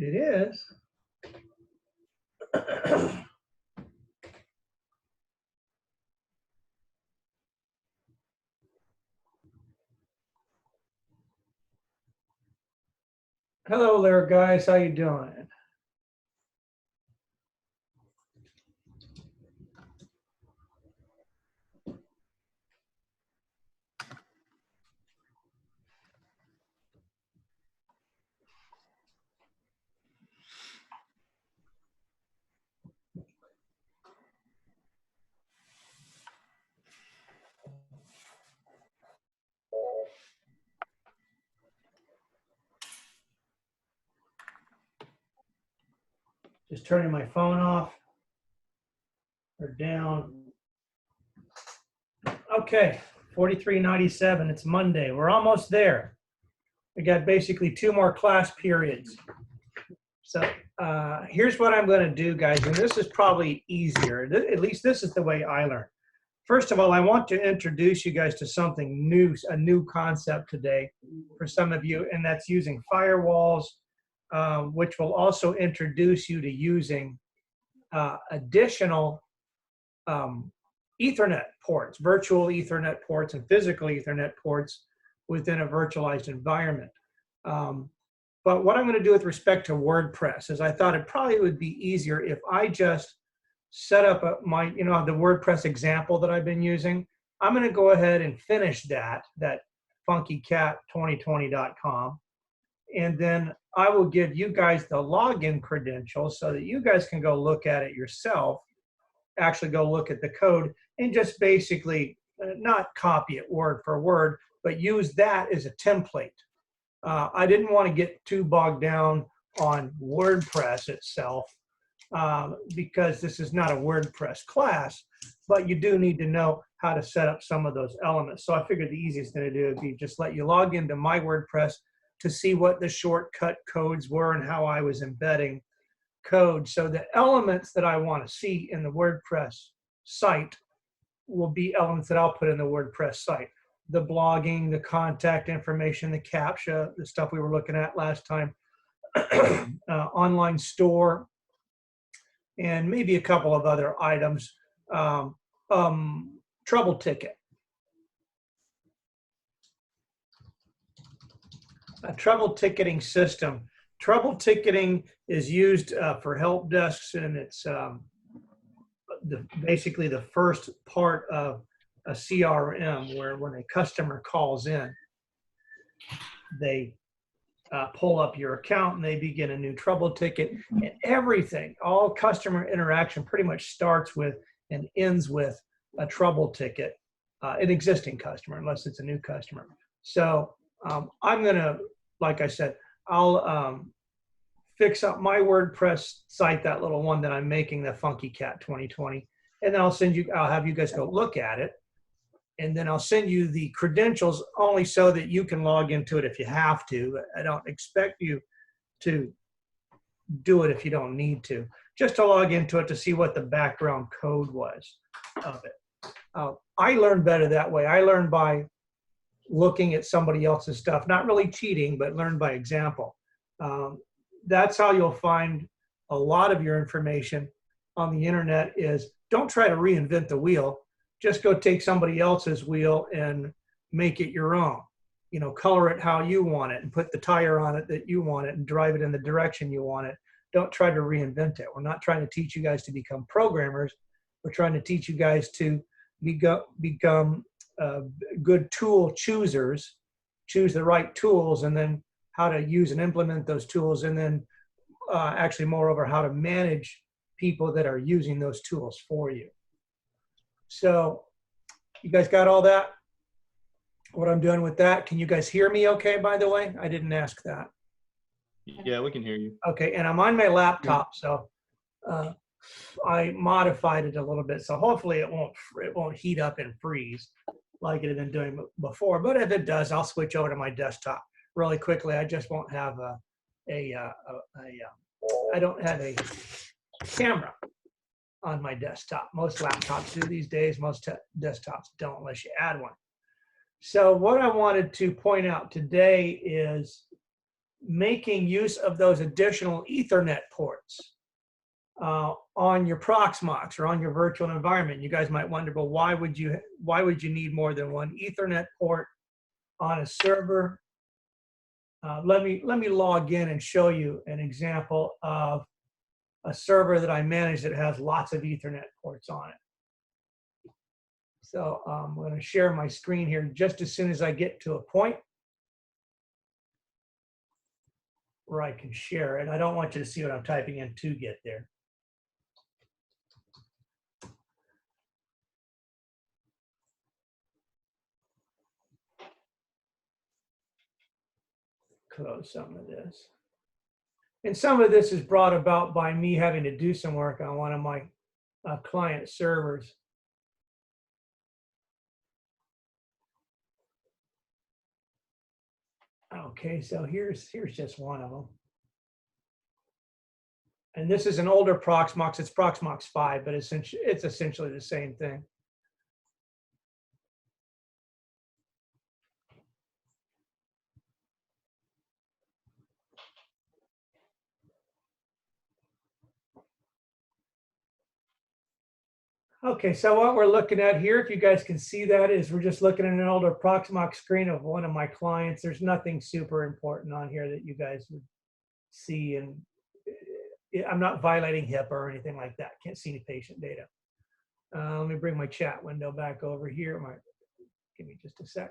It is. Hello there, guys. How you doing? Just turning my phone off or down. Okay, 4397. It's Monday. We're almost there. We got basically 2 more class periods. So here's what I'm going to do, guys, and this is probably easier. At least this is the way I learn. First of all, I want to introduce you guys to something new, a new concept today for some of you, and that's using firewalls, which will also introduce you to using additional Ethernet ports, virtual Ethernet ports and physical Ethernet ports within a virtualized environment. But what I'm going to do with respect to WordPress is I thought it probably would be easier if I just set up my, the WordPress example that I've been using. I'm going to go ahead and finish that funkycat2020.com. And then I will give you guys the login credentials so that you guys can go look at it yourself, actually go look at the code and just basically not copy it word for word, but use that as a template. I didn't want to get too bogged down on WordPress itself because this is not a WordPress class, but you do need to know how to set up some of those elements. So I figured the easiest thing to do would be just let you log into my WordPress to see what the shortcut codes were and how I was embedding code. So the elements that I want to see in the WordPress site will be elements that I'll put in the WordPress site. The blogging, the contact information, the CAPTCHA, the stuff we were looking at last time, online store, and maybe a couple of other items. Trouble ticket. A trouble ticketing system. Trouble ticketing is used for help desks, and it's basically the first part of a CRM, where when a customer calls in, they pull up your account and they begin a new trouble ticket. And everything, all customer interaction pretty much starts with and ends with a trouble ticket, an existing customer, unless it's a new customer. So I'm going to, like I said, I'll fix up my WordPress site, that little one that I'm making, the FunkyCat 2020, and then I'll have you guys go look at it. And then I'll send you the credentials only so that you can log into it if you have to. I don't expect you to do it if you don't need to. Just to log into it to see what the background code was of it. I learn better that way. I learn by looking at somebody else's stuff, not really cheating, but learn by example. That's how you'll find a lot of your information on the internet is don't try to reinvent the wheel. Just go take somebody else's wheel and make it your own. Color it how you want it and put the tire on it that you want it and drive it in the direction you want it. Don't try to reinvent it. We're not trying to teach you guys to become programmers. We're trying to teach you guys to become good tool choosers, choose the right tools, and then how to use and implement those tools, and then actually, moreover, how to manage people that are using those tools for you. So you guys got all that? What I'm doing with that? Can you guys hear me okay, by the way? I didn't ask that. Yeah, we can hear you. Okay, and I'm on my laptop, so I modified it a little bit. So hopefully it won't heat up and freeze like it had been doing before. But if it does, I'll switch over to my desktop really quickly. I just won't have I don't have a camera on my desktop. Most laptops do these days. Most desktops don't unless you add one. So what I wanted to point out today is making use of those additional Ethernet ports on your Proxmox or on your virtual environment. You guys might wonder, well, why would you need more than one Ethernet port on a server? Let me log in and show you an example of a server that I manage that has lots of Ethernet ports on it. So I'm going to share my screen here just as soon as I get to a point where I can share it. I don't want you to see what I'm typing in to get there. Close some of this. And some of this is brought about by me having to do some work on one of my client servers. Okay, so here's just one of them. And this is an older Proxmox. It's Proxmox 5, but it's essentially the same thing. Okay, so what we're looking at here, if you guys can see that, is we're just looking at an older Proxmox screen of one of my clients. There's nothing super important on here that you guys would see, and I'm not violating HIPAA or anything like that. Can't see any patient data. Let me bring my chat window back over here. Give me just a sec.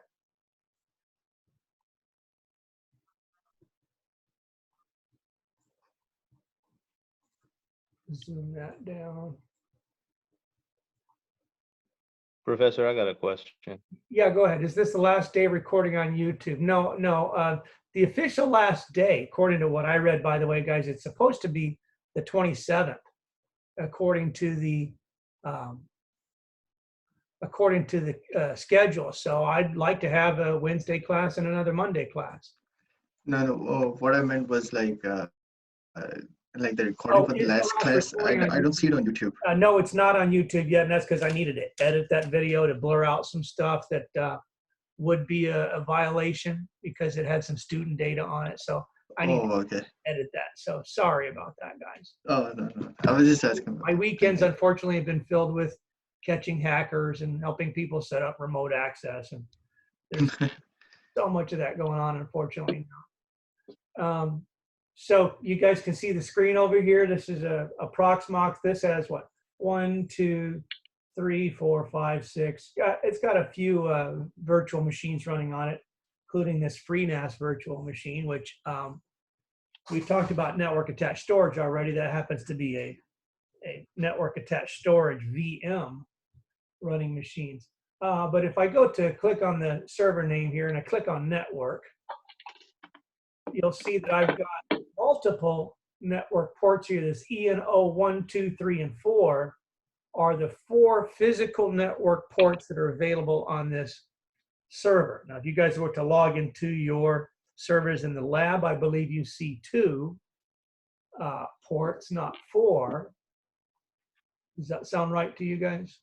Zoom that down. Professor, I got a question. Yeah, go ahead. Is this the last day recording on YouTube? No. The official last day, according to what I read, by the way, guys, it's supposed to be the 27th, according to the schedule. So I'd like to have a Wednesday class and another Monday class. No. What I meant was like the recording for the last class. I don't see it on YouTube. No, it's not on YouTube yet, and that's because I needed to edit that video to blur out some stuff that would be a violation because it had some student data on it. So I need to edit that. So sorry about that, guys. Oh, no. I was just asking. My weekends, unfortunately, have been filled with catching hackers and helping people set up remote access. And there's so much of that going on, unfortunately. So you guys can see the screen over here. This is a Proxmox. This has what? 1, 2, 3, 4, 5, 6. It's got a few virtual machines running on it, including this FreeNAS virtual machine, which we've talked about network attached storage already. That happens to be a network attached storage VM running machines. But if I go to click on the server name here and I click on network, you'll see that I've got multiple network ports here. This ENO 1, 2, 3, and 4 are the 4 physical network ports that are available on this server. Now, if you guys were to log into your servers in the lab, I believe you see 2 ports, not 4. Does that sound right to you guys?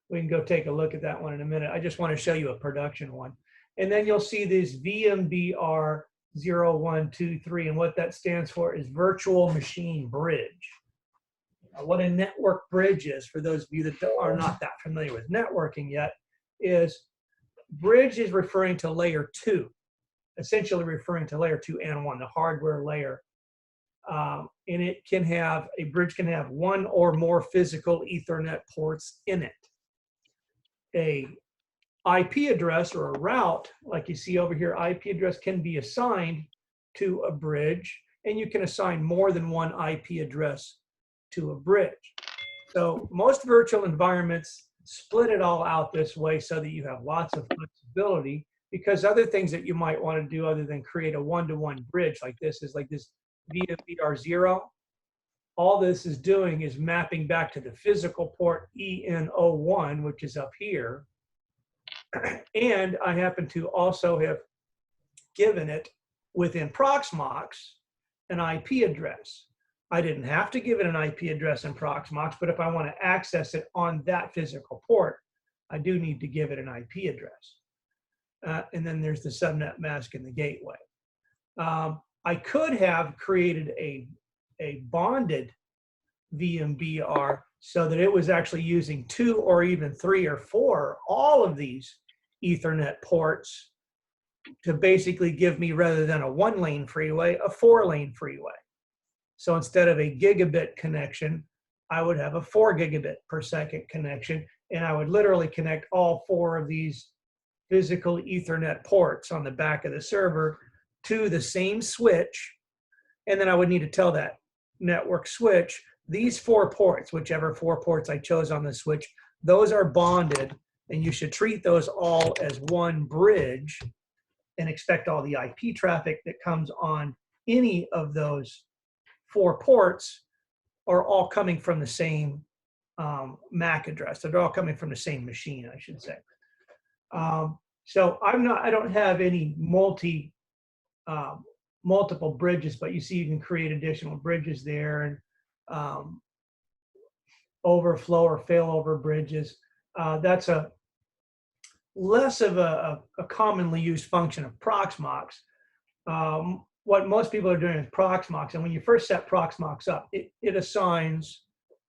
We can go take a look at that one in a minute. I just want to show you a production one. And then you'll see this VMBR 0, 1, 2, 3, and what that stands for is Virtual Machine Bridge. Now, what a network bridge is, for those of you that are not that familiar with networking yet, is bridge is referring to layer 2, essentially referring to layer 2 and 1, the hardware layer. And a bridge can have 1 or more physical Ethernet ports in it. A IP address or a route, like you see over here, IP address can be assigned to a bridge, and you can assign more than one IP address to a bridge. So most virtual environments split it all out this way so that you have lots of flexibility, because other things that you might want to do other than create a one-to-one bridge like this is like this VMBR0. All this is doing is mapping back to the physical port ENO1, which is up here. And I happen to also have given it within Proxmox an IP address. I didn't have to give it an IP address in Proxmox, but if I want to access it on that physical port, I do need to give it an IP address. And then there's the subnet mask and the gateway. I could have created a bonded VMBR so that it was actually using 2 or even 3 or 4, all of these Ethernet ports to basically give me, rather than a 1-lane freeway, a 4-lane freeway. So instead of a gigabit connection, I would have a 4 gigabit per second connection, and I would literally connect all 4 of these physical Ethernet ports on the back of the server to the same switch. And then I would need to tell that network switch, these 4 ports, whichever 4 ports I chose on the switch, those are bonded, and you should treat those all as one bridge and expect all the IP traffic that comes on any of those 4 ports are all coming from the same MAC address. They're all coming from the same machine, I should say. So I don't have any multiple bridges, but you see you can create additional bridges there, and overflow or failover bridges. That's a less of a commonly used function of Proxmox. What most people are doing is Proxmox, and when you first set Proxmox up, it assigns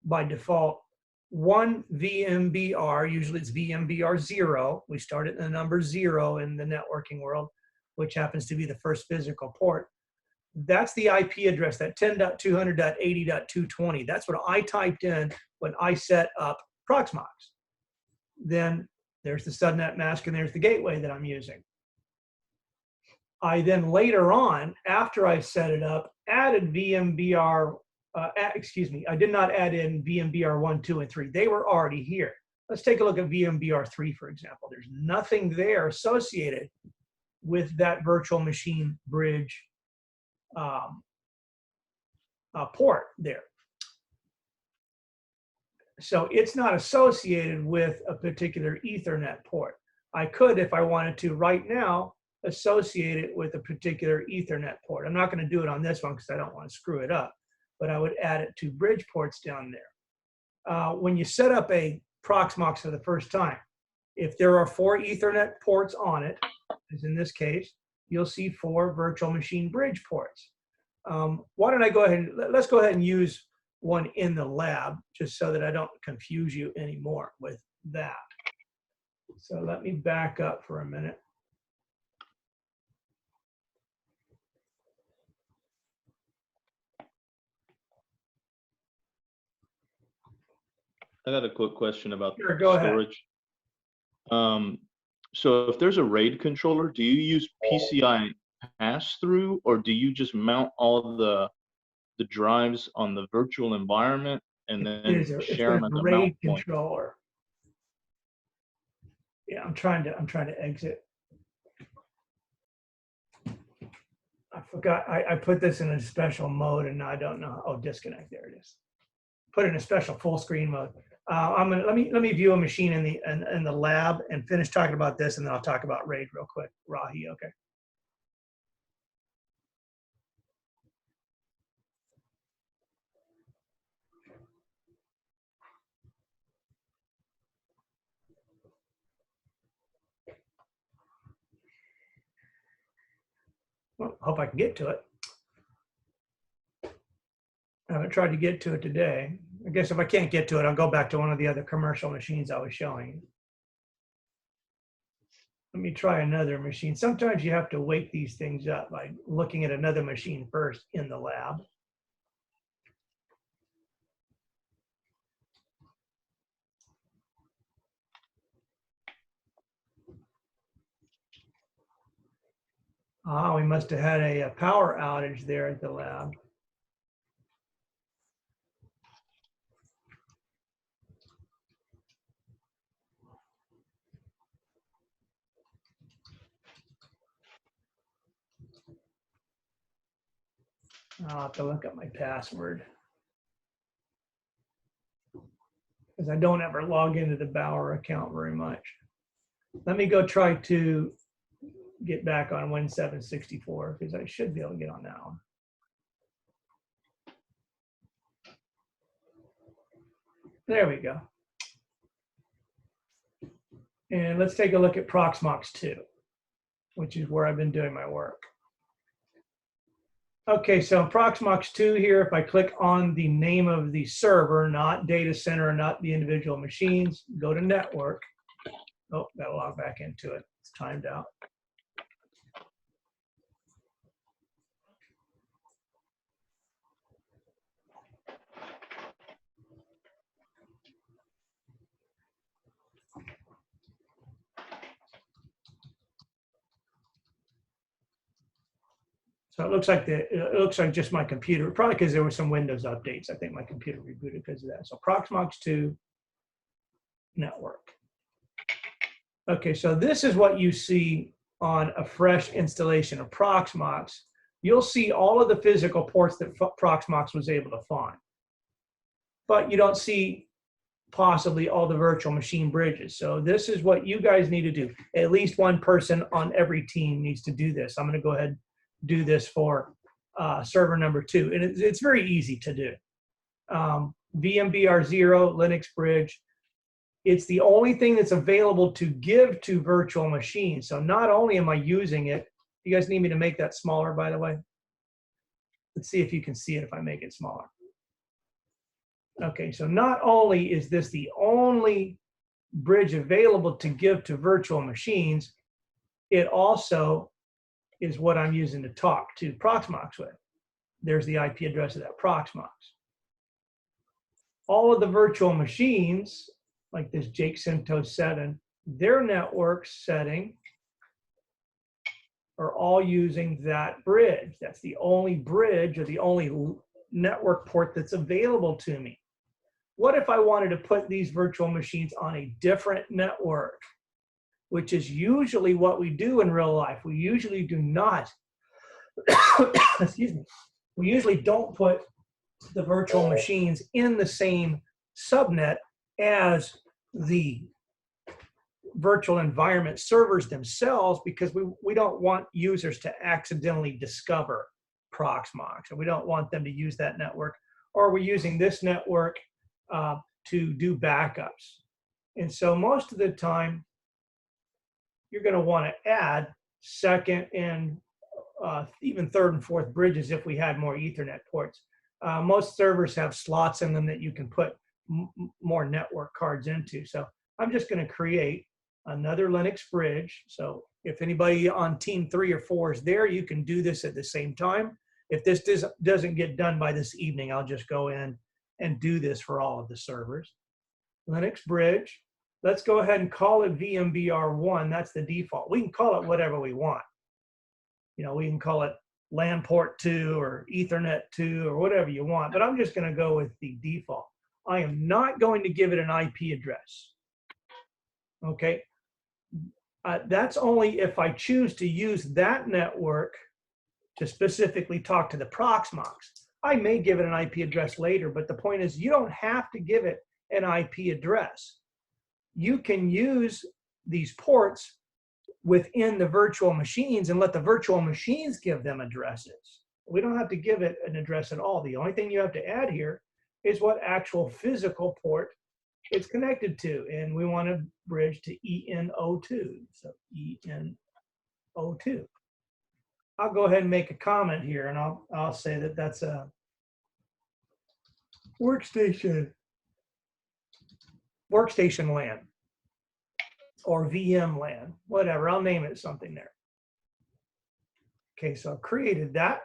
by default 1 VMBR, usually it's VMBR 0. We start at the number 0 in the networking world, which happens to be the first physical port. That's the IP address, that 10.200.80.220. That's what I typed in when I set up Proxmox. Then there's the subnet mask, and there's the gateway that I'm using. I then later on, after I set it up, added VMBR, I did not add in VMBR 1, 2, and 3. They were already here. Let's take a look at VMBR 3, for example. There's nothing there associated with that virtual machine bridge port there. So it's not associated with a particular Ethernet port. I could, if I wanted to right now, associate it with a particular Ethernet port. I'm not going to do it on this one because I don't want to screw it up, but I would add it to bridge ports down there. When you set up a Proxmox for the first time, if there are 4 Ethernet ports on it, as in this case, you'll see 4 virtual machine bridge ports. Why don't I go ahead and let's go ahead and use one in the lab, just so that I don't confuse you anymore with that. So let me back up for a minute. I got a quick question about Sure, go ahead. storage. So if there's a RAID controller, do you use PCI pass-through, or do you just mount all the drives on the virtual environment and then share them at the RAID mount point? controller. Yeah, I'm trying to exit. I forgot. I put this in a special mode, and I don't know. Oh, disconnect. There it is. Put it in a special full screen mode. Let me view a machine in the lab and finish talking about this, and then I'll talk about RAID real quick. Rahi, okay. Well, hope I can get to it. I haven't tried to get to it today. I guess if I can't get to it, I'll go back to one of the other commercial machines I was showing. Let me try another machine. Sometimes you have to wake these things up by looking at another machine first in the lab. We must have had a power outage there at the lab. I'll have to look up my password, because I don't ever log into the Bower account very much. Let me go try to get back on Win764, because I should be able to get on that one. There we go. And let's take a look at Proxmox 2, which is where I've been doing my work. Okay, so in Proxmox 2 here, if I click on the name of the server, not data center, not the individual machines, go to network. Oh, gotta log back into it. It's timed out. So it looks like just my computer, probably because there were some Windows updates. I think my computer rebooted because of that. So Proxmox 2 network. Okay, so this is what you see on a fresh installation of Proxmox. You'll see all of the physical ports that Proxmox was able to find, but you don't see possibly all the virtual machine bridges. So this is what you guys need to do. At least one person on every team needs to do this. I'm going to go ahead and do this for server number 2. And it's very easy to do. VMBR0, Linux bridge. It's the only thing that's available to give to virtual machines. So not only am I using it, you guys need me to make that smaller, by the way? Let's see if you can see it if I make it smaller. Okay, so not only is this the only bridge available to give to virtual machines, it also is what I'm using to talk to Proxmox with. There's the IP address of that Proxmox. All of the virtual machines, like this Jake Cinto 7, their network setting are all using that bridge. That's the only bridge or the only network port that's available to me. What if I wanted to put these virtual machines on a different network, which is usually what we do in real life? We usually do not, excuse me, we usually don't put the virtual machines in the same subnet as the virtual environment servers themselves, because we don't want users to accidentally discover Proxmox, and we don't want them to use that network, or we're using this network to do backups. And so most of the time, you're going to want to add second and even third and fourth bridges if we had more Ethernet ports. Most servers have slots in them that you can put more network cards into. So I'm just going to create another Linux bridge. So if anybody on team 3 or 4 is there, you can do this at the same time. If this doesn't get done by this evening, I'll just go in and do this for all of the servers. Linux bridge. Let's go ahead and call it VMBR1. That's the default. We can call it whatever we want. You know, we can call it LAN port 2 or Ethernet 2 or whatever you want, but I'm just going to go with the default. I am not going to give it an IP address. Okay. That's only if I choose to use that network to specifically talk to the Proxmox. I may give it an IP address later, but the point is you don't have to give it an IP address. You can use these ports within the virtual machines and let the virtual machines give them addresses. We don't have to give it an address at all. The only thing you have to add here is what actual physical port it's connected to. And we want to bridge to EN02. So EN02. I'll go ahead and make a comment here, and I'll say that that's a workstation LAN or VM LAN, whatever. I'll name it something there. Okay, so I've created that.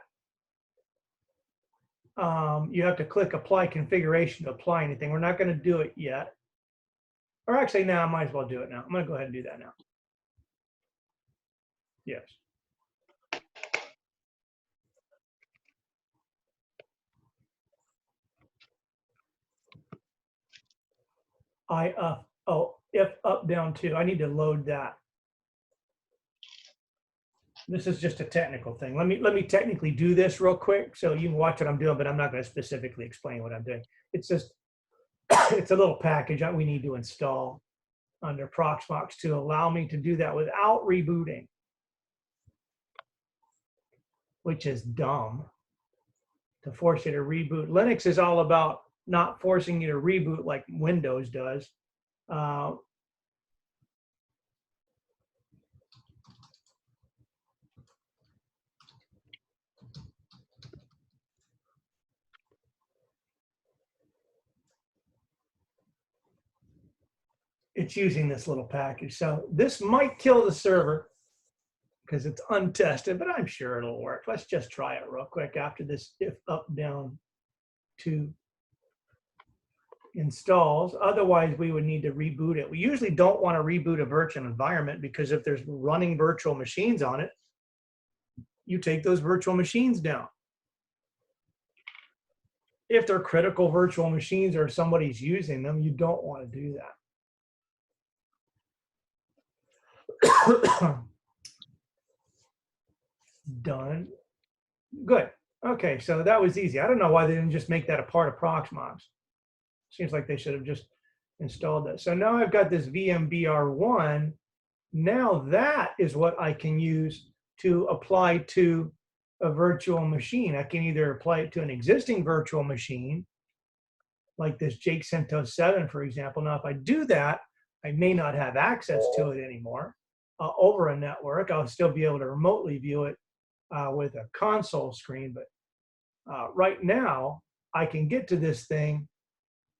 You have to click apply configuration to apply anything. We're not going to do it yet. Or actually, now I might as well do it now. I'm going to go ahead and do that now. Yes. If up down 2. I need to load that. This is just a technical thing. Let me technically do this real quick so you can watch what I'm doing, but I'm not going to specifically explain what I'm doing. It's just it's a little package that we need to install under Proxmox to allow me to do that without rebooting, which is dumb to force you to reboot. Linux is all about not forcing you to reboot like Windows does. it's using this little package. So this might kill the server because it's untested, but I'm sure it'll work. Let's just try it real quick after this if up down 2 installs. Otherwise, we would need to reboot it. We usually don't want to reboot a virtual environment because if there's running virtual machines on it, you take those virtual machines down. If they're critical virtual machines or somebody's using them, you don't want to do that. Done. Good. Okay, so that was easy. I don't know why they didn't just make that a part of Proxmox. Seems like they should have just installed that. So now I've got this VMBR1. Now that is what I can use to apply to a virtual machine. I can either apply it to an existing virtual machine, like this Jake CentOS 7, for example. Now, if I do that, I may not have access to it anymore over a network. I'll still be able to remotely view it with a console screen. But right now, I can get to this thing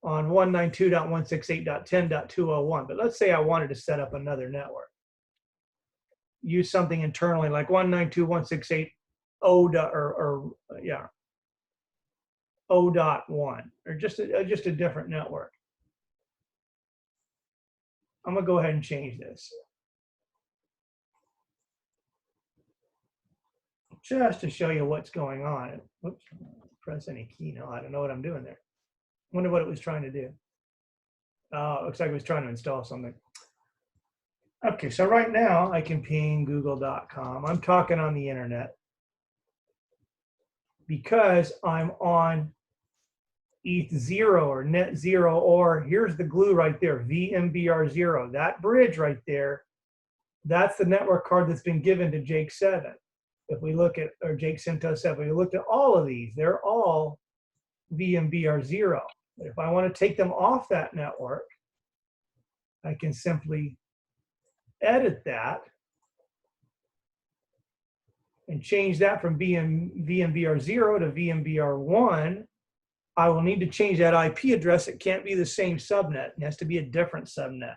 on 192.168.10.201. But let's say I wanted to set up another network. Use something internally like 192.168 0.1 or just a different network. I'm gonna go ahead and change this just to show you what's going on. Whoops, press any key now. I don't know what I'm doing there. Wonder what it was trying to do. It looks like it was trying to install something. Okay, so right now I can ping google.com. I'm talking on the internet because I'm on ETH0 or net 0, or here's the glue right there, VMBR0. That bridge right there, that's the network card that's been given to Jake 7. If we look at, or Jake CentOS 7, we looked at all of these, they're all VMBR0. But if I want to take them off that network, I can simply edit that and change that from VMBR0 to VMBR1. I will need to change that IP address. It can't be the same subnet. It has to be a different subnet.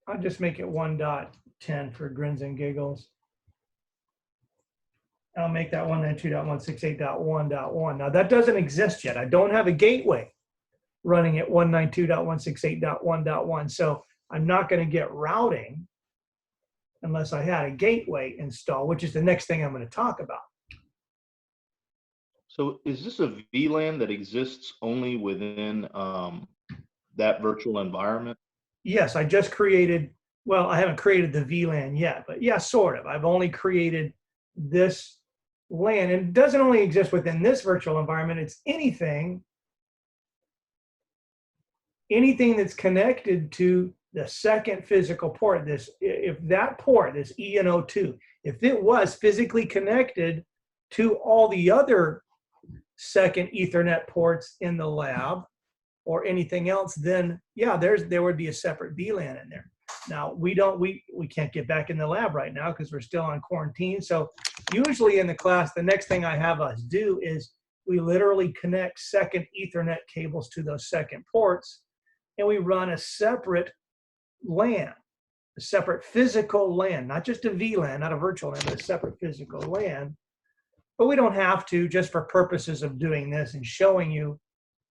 I'll just make it 1.10 for grins and giggles. I'll make that 192.168.1.1. Now that doesn't exist yet. I don't have a gateway running at 192.168.1.1. So I'm not going to get routing unless I had a gateway installed, which is the next thing I'm going to talk about. So is this a VLAN that exists only within that virtual environment? Yes, I just created, well, I haven't created the VLAN yet, but yeah, sort of. I've only created this LAN, and it doesn't only exist within this virtual environment, it's anything that's connected to the second physical port. This, if that port, this ENO2, if it was physically connected to all the other second Ethernet ports in the lab or anything else, then yeah, there would be a separate VLAN in there. Now we can't get back in the lab right now because we're still on quarantine. So usually in the class, the next thing I have us do is we literally connect second Ethernet cables to those second ports, and we run a separate LAN, a separate physical LAN, not just a VLAN, not a virtual LAN, but a separate physical LAN. But we don't have to, just for purposes of doing this and showing you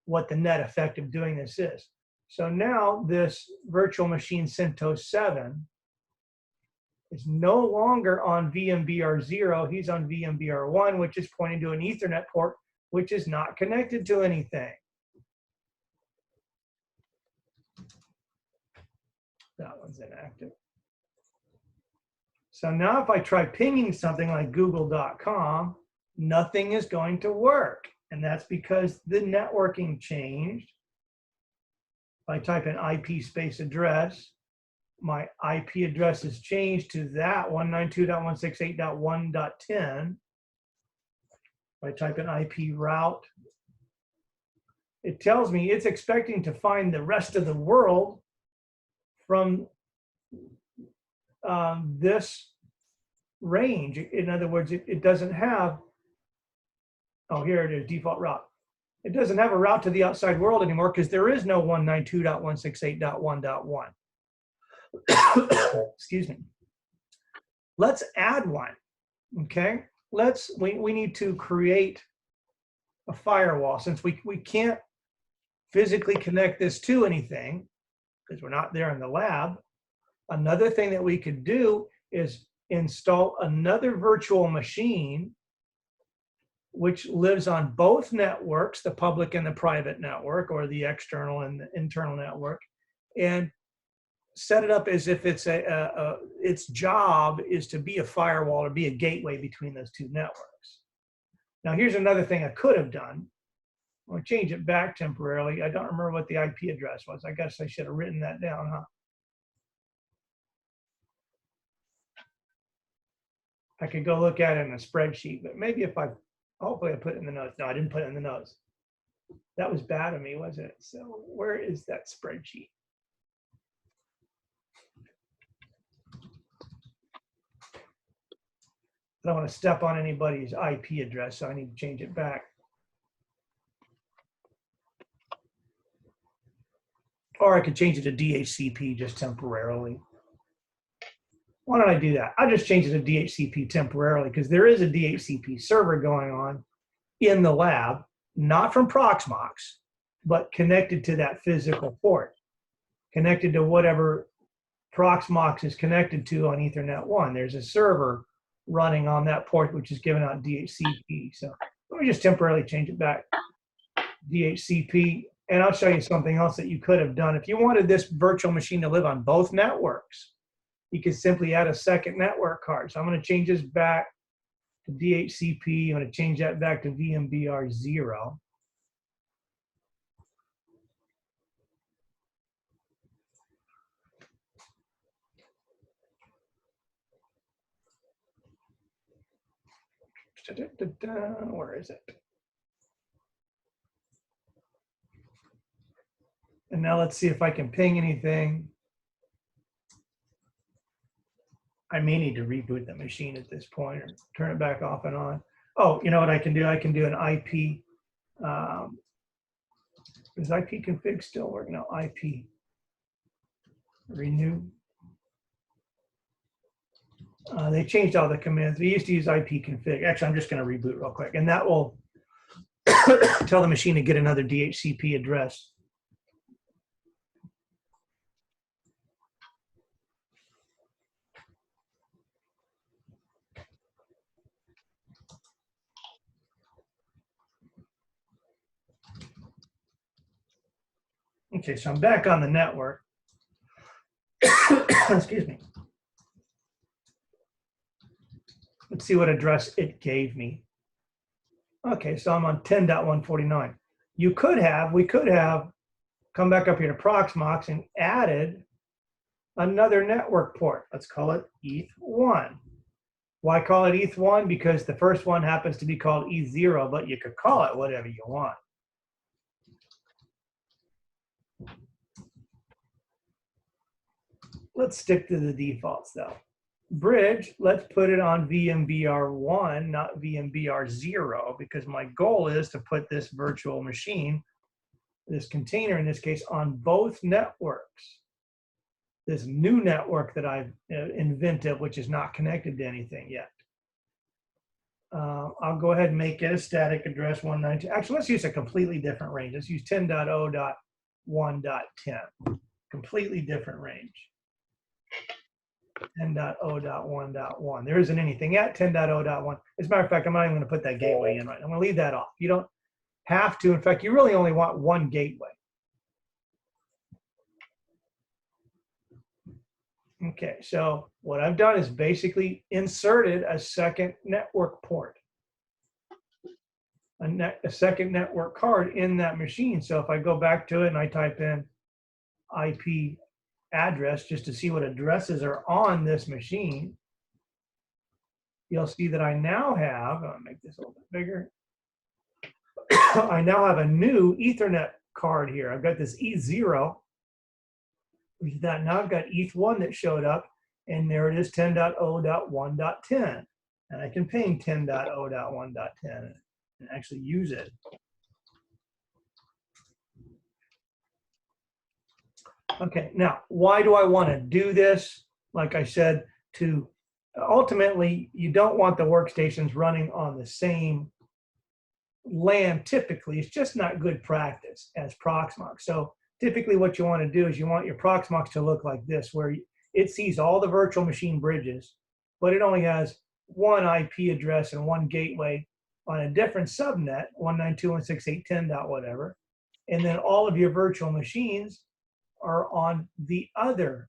what the net effect of doing this is. So now this virtual machine CentOS 7 is no longer on VMBR0, he's on VMBR1, which is pointing to an Ethernet port, which is not connected to anything. That one's inactive. So now if I try pinging something like google.com, nothing is going to work. And that's because the networking changed. If I type in IP space address, my IP address is changed to that 192.168.1.10. If I type in IP route, it tells me it's expecting to find the rest of the world from this range. In other words, it doesn't have, oh, here it is, default route. It doesn't have a route to the outside world anymore because there is no 192.168.1.1. Excuse me. Let's add one, okay? We need to create a firewall since we can't physically connect this to anything because we're not there in the lab. Another thing that we could do is install another virtual machine which lives on both networks, the public and the private network, or the external and the internal network, and set it up as if it's its job is to be a firewall or be a gateway between those two networks. Now, here's another thing I could have done. I'll change it back temporarily. I don't remember what the IP address was. I guess I should have written that down, huh? I could go look at it in a spreadsheet, but maybe if hopefully I put it in the notes. No, I didn't put it in the notes. That was bad of me, wasn't it? So where is that spreadsheet? I don't want to step on anybody's IP address, so I need to change it back. Or I could change it to DHCP just temporarily. Why don't I do that? I'll just change it to DHCP temporarily because there is a DHCP server going on in the lab, not from Proxmox, but connected to that physical port, connected to whatever Proxmox is connected to on Ethernet 1. There's a server running on that port, which is giving out DHCP. So let me just temporarily change it back, DHCP. And I'll show you something else that you could have done. If you wanted this virtual machine to live on both networks, you could simply add a second network card. So I'm going to change this back to DHCP. I'm going to change that back to VMBR 0. Where is it? And now let's see if I can ping anything. I may need to reboot the machine at this point or turn it back off and on. Oh, you know what I can do? I can do an IP. Is IP config still working? No, IP renew. They changed all the commands. We used to use IP config. Actually, I'm just going to reboot real quick, and that will tell the machine to get another DHCP address. Okay, so I'm back on the network. Excuse me. Let's see what address it gave me. Okay, so I'm on 10.149. We could have come back up here to Proxmox and added another network port. Let's call it ETH1. Why call it ETH1? Because the first one happens to be called ETH0, but you could call it whatever you want. Let's stick to the defaults though. Bridge, let's put it on VMBR1, not VMBR0, because my goal is to put this virtual machine, this container in this case, on both networks. This new network that I've invented, which is not connected to anything yet. I'll go ahead and make it a static address 192. Actually, let's use a completely different range. Let's use 10.0.1.10. Completely different range. 10.0.1.1. There isn't anything at 10.0.1. As a matter of fact, I'm not even going to put that gateway in right now. I'm going to leave that off. You don't have to. In fact, you really only want one gateway. Okay, so what I've done is basically inserted a second network port, a second network card in that machine. So if I go back to it and I type in IP address just to see what addresses are on this machine, you'll see that I now have, I'll make this a little bit bigger. I now have a new Ethernet card here. I've got this E0. That now I've got ETH1 that showed up, and there it is, 10.0.1.10. And I can ping 10.0.1.10 and actually use it. Okay, now, why do I want to do this? Like I said, to ultimately, you don't want the workstations running on the same LAN typically. It's just not good practice as Proxmox. So typically what you want to do is you want your Proxmox to look like this, where it sees all the virtual machine bridges, but it only has one IP address and one gateway on a different subnet, 192.168.10. whatever. And then all of your virtual machines are on the other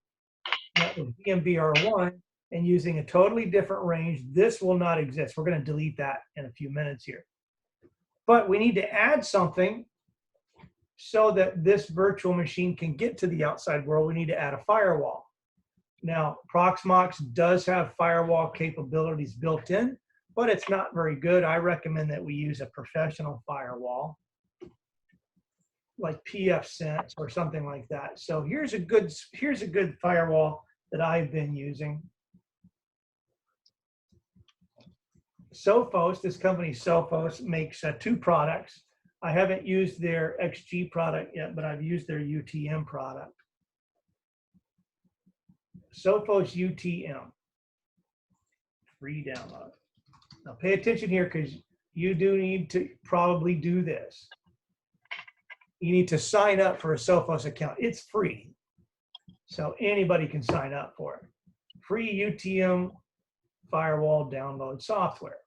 network, VMBR1, and using a totally different range. This will not exist. We're going to delete that in a few minutes here. But we need to add something so that this virtual machine can get to the outside world. We need to add a firewall. Now, Proxmox does have firewall capabilities built in, but it's not very good. I recommend that we use a professional firewall, like pfSense or something like that. So here's a good firewall that I've been using. Sophos, this company Sophos makes two products. I haven't used their XG product yet, but I've used their UTM product. Sophos UTM, free download. Now pay attention here because you do need to probably do this. You need to sign up for a Sophos account. It's free, so anybody can sign up for it. Free UTM firewall download software.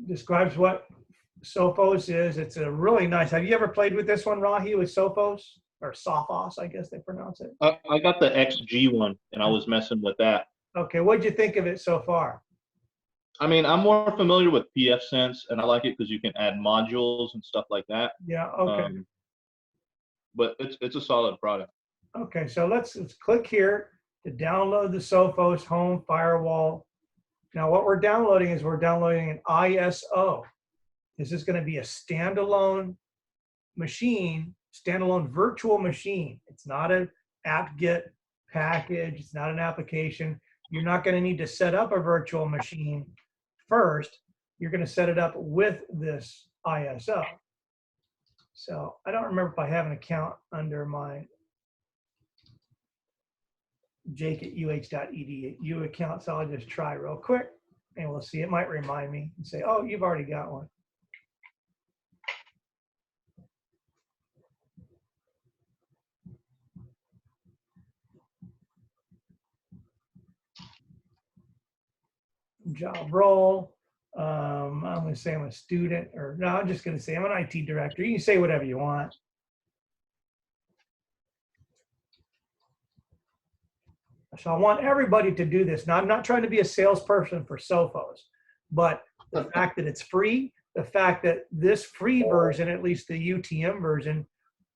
Describes what Sophos is. It's a really nice. Have you ever played with this one, Rahi, with Sophos or Sophos? I guess they pronounce it. I got the XG one, and I was messing with that. Okay, what'd you think of it so far? I mean, I'm more familiar with pfSense, and I like it because you can add modules and stuff like that. Yeah. Okay. But it's a solid product. Okay, so let's click here to download the Sophos Home Firewall. Now, what we're downloading is we're downloading an ISO. This is going to be a standalone machine, standalone virtual machine. It's not an apt-get package. It's not an application. You're not going to need to set up a virtual machine first. You're going to set it up with this ISO. So I don't remember if I have an account under my jake@uh.edu account, so I'll just try real quick and we'll see. It might remind me and say, oh, you've already got one. Job role. I'm going to say I'm a student, or no, I'm just going to say I'm an IT director. You can say whatever you want. So I want everybody to do this. Now, I'm not trying to be a salesperson for Sophos, but the fact that it's free, the fact that this free version, at least the UTM version,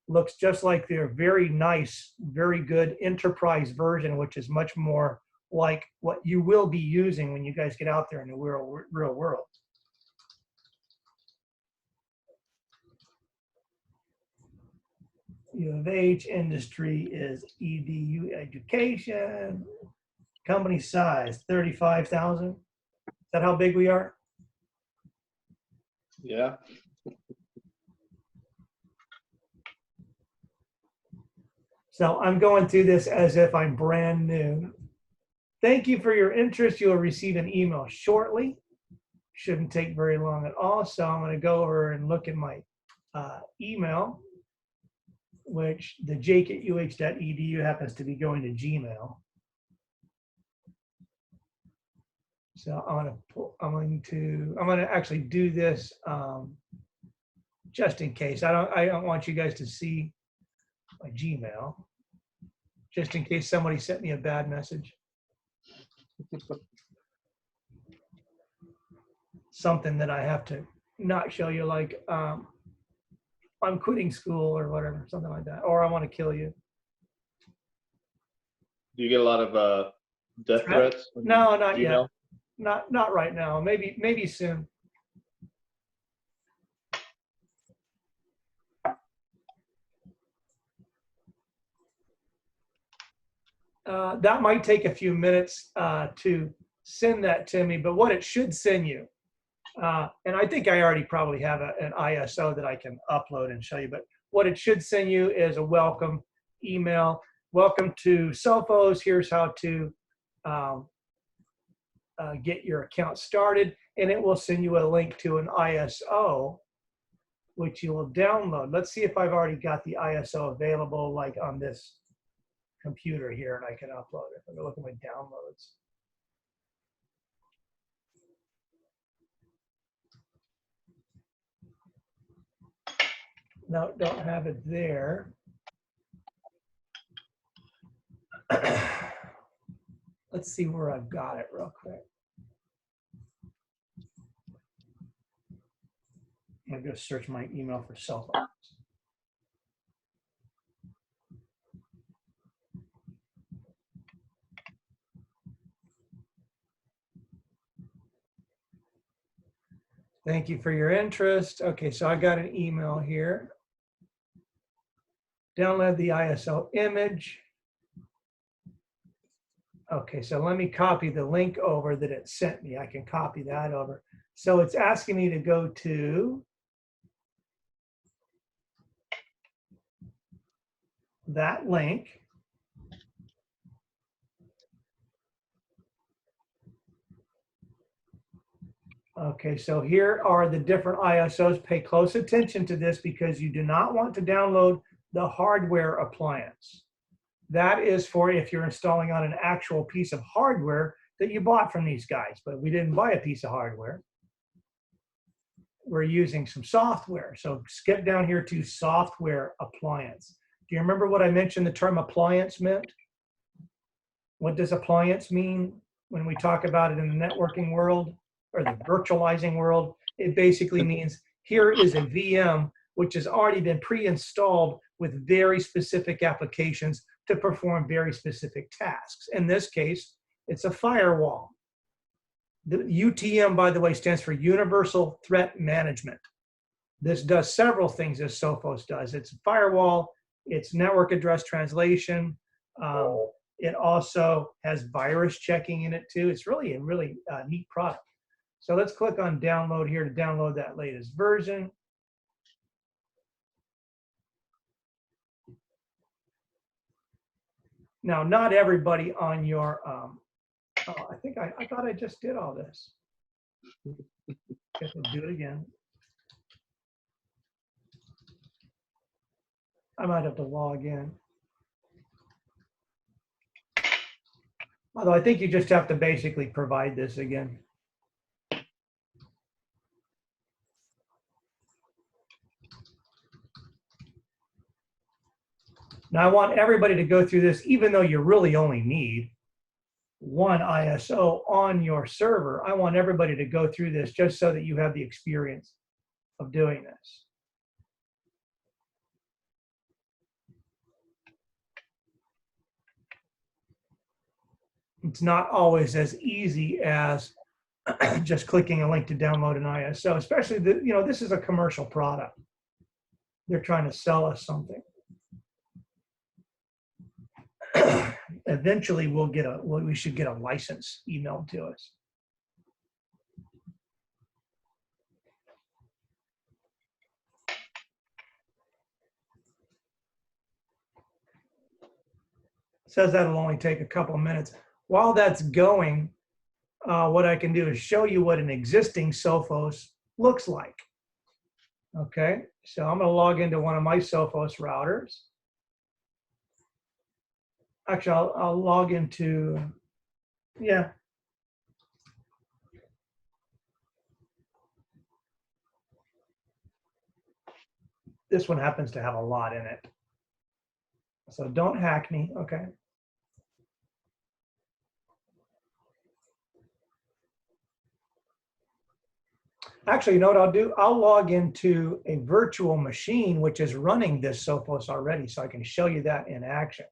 looks just like their very nice, very good enterprise version, which is much more like what you will be using when you guys get out there in the real world. U of H, industry is EDU education. Company size, 35,000. Is that how big we are? Yeah. So I'm going through this as if I'm brand new. Thank you for your interest. You'll receive an email shortly. Shouldn't take very long at all. So I'm going to go over and look at my email, which the jake@uh.edu happens to be going to Gmail. So I'm going to actually do this just in case. I don't want you guys to see my Gmail, just in case somebody sent me a bad message. Something that I have to not show you, like I'm quitting school or whatever, something like that, or I want to kill you. Do you get a lot of death threats? No, not yet. Not right now. Maybe soon. That might take a few minutes to send that to me, but what it should send you And I think I already probably have an ISO that I can upload and show you, but what it should send you is a welcome email. Welcome to Sophos. Here's how to get your account started. And it will send you a link to an ISO, which you will download. Let's see if I've already got the ISO available, like on this computer here, and I can upload it. I'm gonna look at my downloads. No, don't have it there. Let's see where I've got it real quick. I'm gonna go search my email for Sophos. Thank you for your interest. Okay, so I got an email here. Download the ISO image. Okay, so let me copy the link over that it sent me. I can copy that over. So it's asking me to go to that link. Okay, so here are the different ISOs. Pay close attention to this because you do not want to download the hardware appliance. That is for if you're installing on an actual piece of hardware that you bought from these guys, but we didn't buy a piece of hardware. We're using some software. So skip down here to software appliance. Do you remember what I mentioned the term appliance meant? What does appliance mean when we talk about it in the networking world or the virtualizing world? It basically means here is a VM which has already been pre-installed with very specific applications to perform very specific tasks. In this case, it's a firewall. The UTM, by the way, stands for Universal Threat Management. This does several things as Sophos does. It's a firewall, it's network address translation. It also has virus checking in it too. It's really a really neat product. So let's click on download here to download that latest version. Now, not everybody on your, oh, I thought I just did all this. Guess I'll do it again. I might have to log in. Although I think you just have to basically provide this again. Now I want everybody to go through this, even though you really only need one ISO on your server. I want everybody to go through this just so that you have the experience of doing this. It's not always as easy as just clicking a link to download an ISO, especially this is a commercial product. They're trying to sell us something. Eventually we should get a license emailed to us. It says that'll only take a couple of minutes. While that's going, what I can do is show you what an existing Sophos looks like. Okay, so I'm going to log into one of my Sophos routers. Actually, I'll log into, yeah. This one happens to have a lot in it. So don't hack me, okay? Actually, you know what I'll do? I'll log into a virtual machine which is running this Sophos already, so I can show you that in action.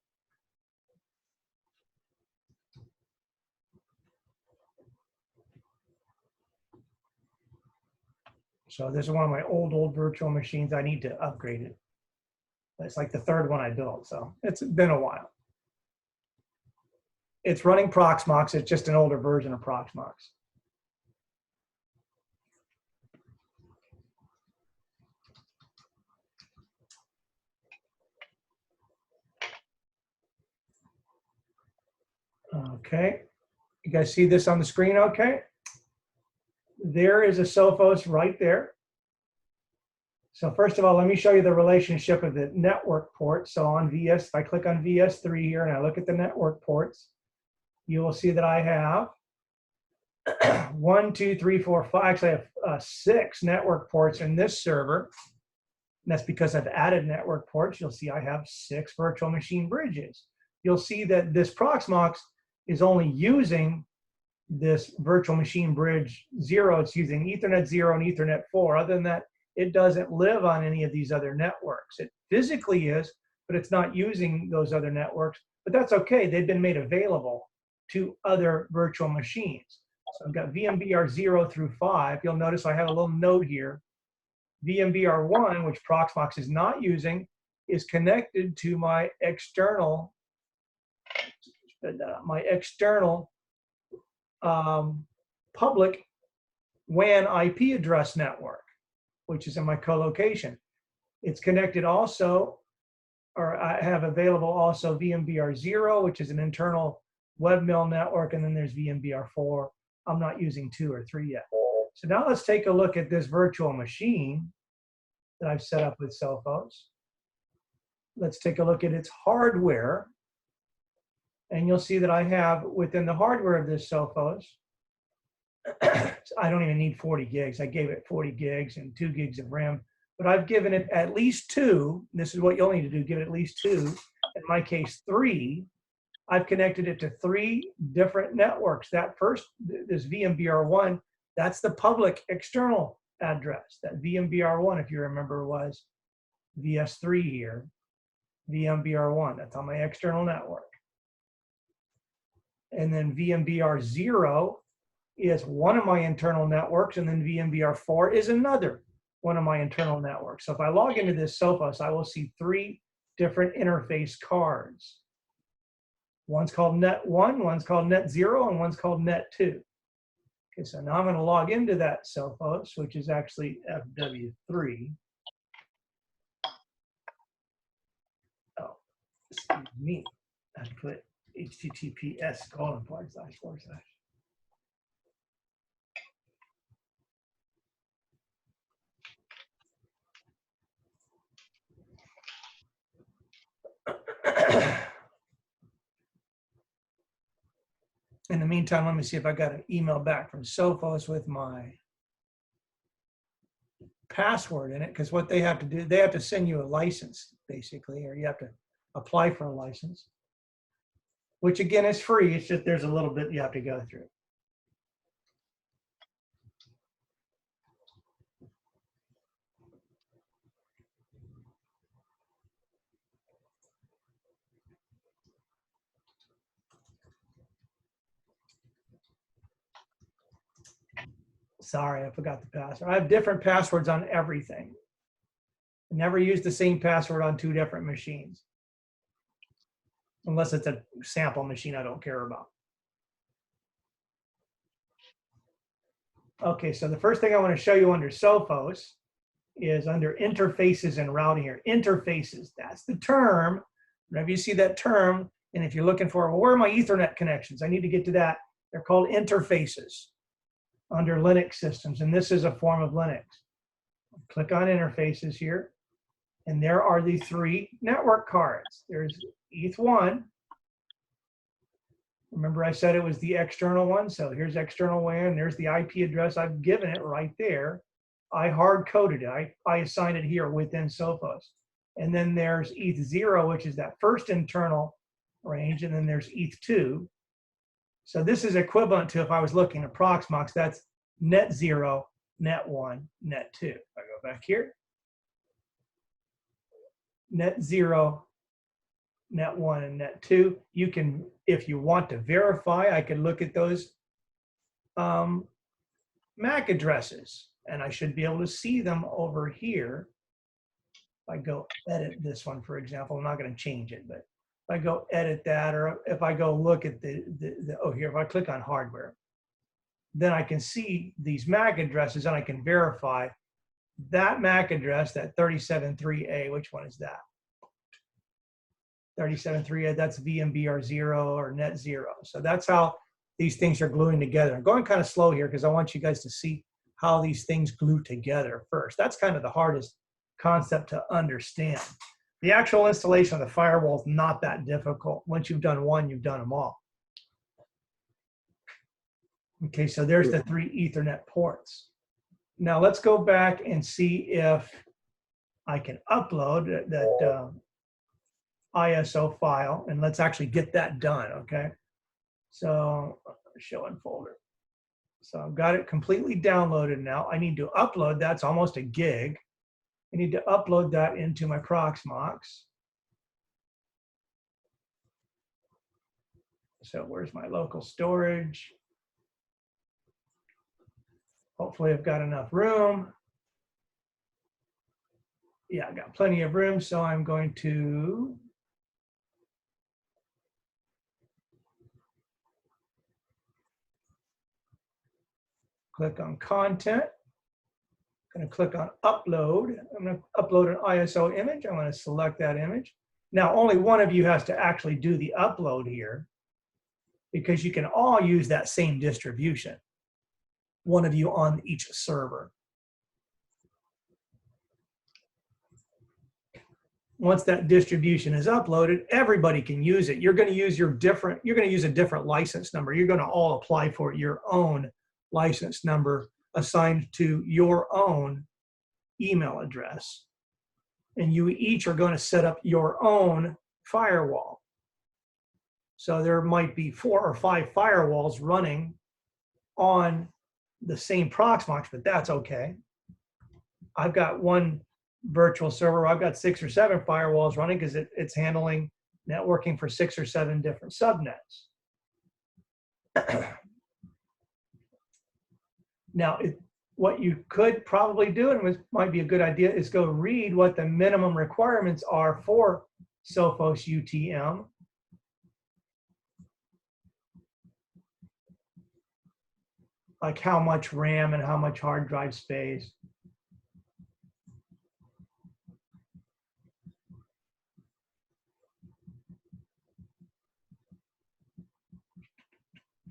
So this is one of my old virtual machines. I need to upgrade it. It's like the third one I built, so it's been a while. It's running Proxmox. It's just an older version of Proxmox. Okay, you guys see this on the screen okay? There is a Sophos right there. So first of all, let me show you the relationship of the network ports. So on VS, if I click on VS3 here and I look at the network ports, you will see that I have 1, 2, 3, 4, 5. So I have 6 network ports in this server. And that's because I've added network ports. You'll see I have 6 virtual machine bridges. You'll see that this Proxmox is only using this virtual machine bridge 0. It's using Ethernet 0 and Ethernet 4. Other than that, it doesn't live on any of these other networks. It physically is, but it's not using those other networks. But that's okay. They've been made available to other virtual machines. So I've got VMBR 0 through 5. You'll notice I have a little note here. VMBR 1, which Proxmox is not using, is connected to my external public WAN IP address network, which is in my co-location. It's connected also, or I have available also VMBR 0, which is an internal webmill network, and then there's VMBR 4. I'm not using 2 or 3 yet. So now let's take a look at this virtual machine that I've set up with Sophos. Let's take a look at its hardware. And you'll see that I have within the hardware of this Sophos, I don't even need 40 gigs. I gave it 40 gigs and 2 gigs of RAM, but I've given it at least 2. This is what you'll need to do, give it at least 2. In my case, 3. I've connected it to 3 different networks. That first, this VMBR1, that's the public external address. That VMBR1, if you remember, was VS3 here. VMBR1, that's on my external network. And then VMBR 0 is one of my internal networks, and then VMBR 4 is another one of my internal networks. So if I log into this Sophos, I will see 3 different interface cards. One's called Net 1, one's called Net 0, and one's called Net 2. Okay, so now I'm going to log into that Sophos, which is actually FW3. Oh, excuse me. I put https:// In the meantime, let me see if I got an email back from Sophos with my password in it, because what they have to do, they have to send you a license, basically, or you have to apply for a license, which again is free. It's just there's a little bit you have to go through. Sorry, I forgot the password. I have different passwords on everything. I never use the same password on 2 different machines. Unless it's a sample machine I don't care about. Okay, so the first thing I want to show you under Sophos is under interfaces and routing here. Interfaces, that's the term. Whenever you see that term, and if you're looking for, well, where are my Ethernet connections? I need to get to that. They're called interfaces under Linux systems, and this is a form of Linux. Click on interfaces here, and there are the 3 network cards. There's ETH1. Remember I said it was the external one, so here's external WAN, there's the IP address, I've given it right there. I hard-coded it, I assigned it here within Sophos. And then there's ETH0, which is that first internal range, and then there's ETH2. So this is equivalent to, if I was looking at Proxmox, that's Net 0, Net 1, Net 2. If I go back here, Net 0, Net 1, and Net 2. You can, if you want to verify, I could look at those MAC addresses, and I should be able to see them over here. If I go edit this one, for example, I'm not going to change it, but if I go edit that, or if I go look at oh, here, if I click on hardware, then I can see these MAC addresses, and I can verify that MAC address, that 373A, which one is that? 37.3, that's VMBR0 or net zero. So that's how these things are gluing together. I'm going kind of slow here because I want you guys to see how these things glue together first. That's kind of the hardest concept to understand. The actual installation of the firewall is not that difficult. Once you've done one, you've done them all. Okay, so there's the 3 Ethernet ports. Now let's go back and see if I can upload that ISO file, and let's actually get that done, okay? So show in folder. So I've got it completely downloaded now. I need to upload, that's almost a gig. I need to upload that into my Proxmox. So where's my local storage? Hopefully I've got enough room. Yeah, I got plenty of room, so I'm going to click on content. I'm going to click on upload. I'm going to upload an ISO image. I'm going to select that image. Now, only one of you has to actually do the upload here because you can all use that same distribution. One of you on each server. Once that distribution is uploaded, everybody can use it. You're going to use you're going to use a different license number. You're going to all apply for your own license number assigned to your own email address. And you each are going to set up your own firewall. So there might be 4 or 5 firewalls running on the same Proxmox, but that's okay. I've got one virtual server. I've got 6 or 7 firewalls running because it's handling networking for 6 or 7 different subnets. Now, what you could probably do, and might be a good idea, is go read what the minimum requirements are for Sophos UTM. Like how much RAM and how much hard drive space.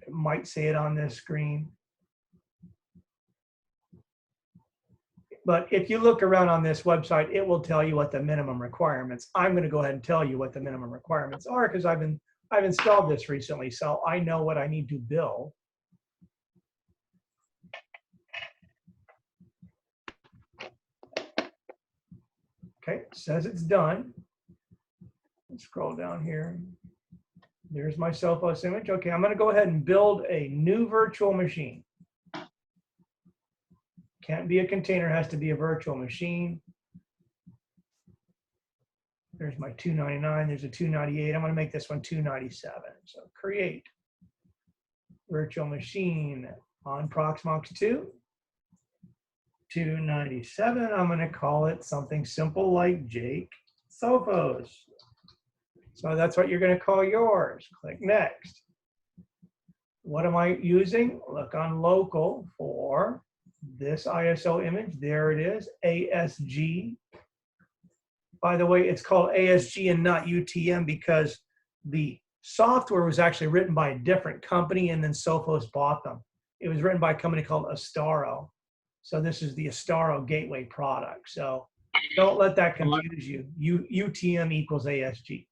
It might say it on this screen. But if you look around on this website, it will tell you what the minimum requirements. I'm going to go ahead and tell you what the minimum requirements are because I've installed this recently, so I know what I need to build. Okay, it says it's done. Let's scroll down here. There's my Sophos image. Okay, I'm going to go ahead and build a new virtual machine. Can't be a container, has to be a virtual machine. There's my 299, there's a 298. I'm going to make this one 297. So create virtual machine on Proxmox 2. 297, I'm going to call it something simple like Jake Sophos. So that's what you're going to call yours. Click next. What am I using? Look on local for this ISO image. There it is, ASG. By the way, it's called ASG and not UTM because the software was actually written by a different company and then Sophos bought them. It was written by a company called Astaro. So this is the Astaro gateway product. So don't let that confuse you. UTM equals ASG.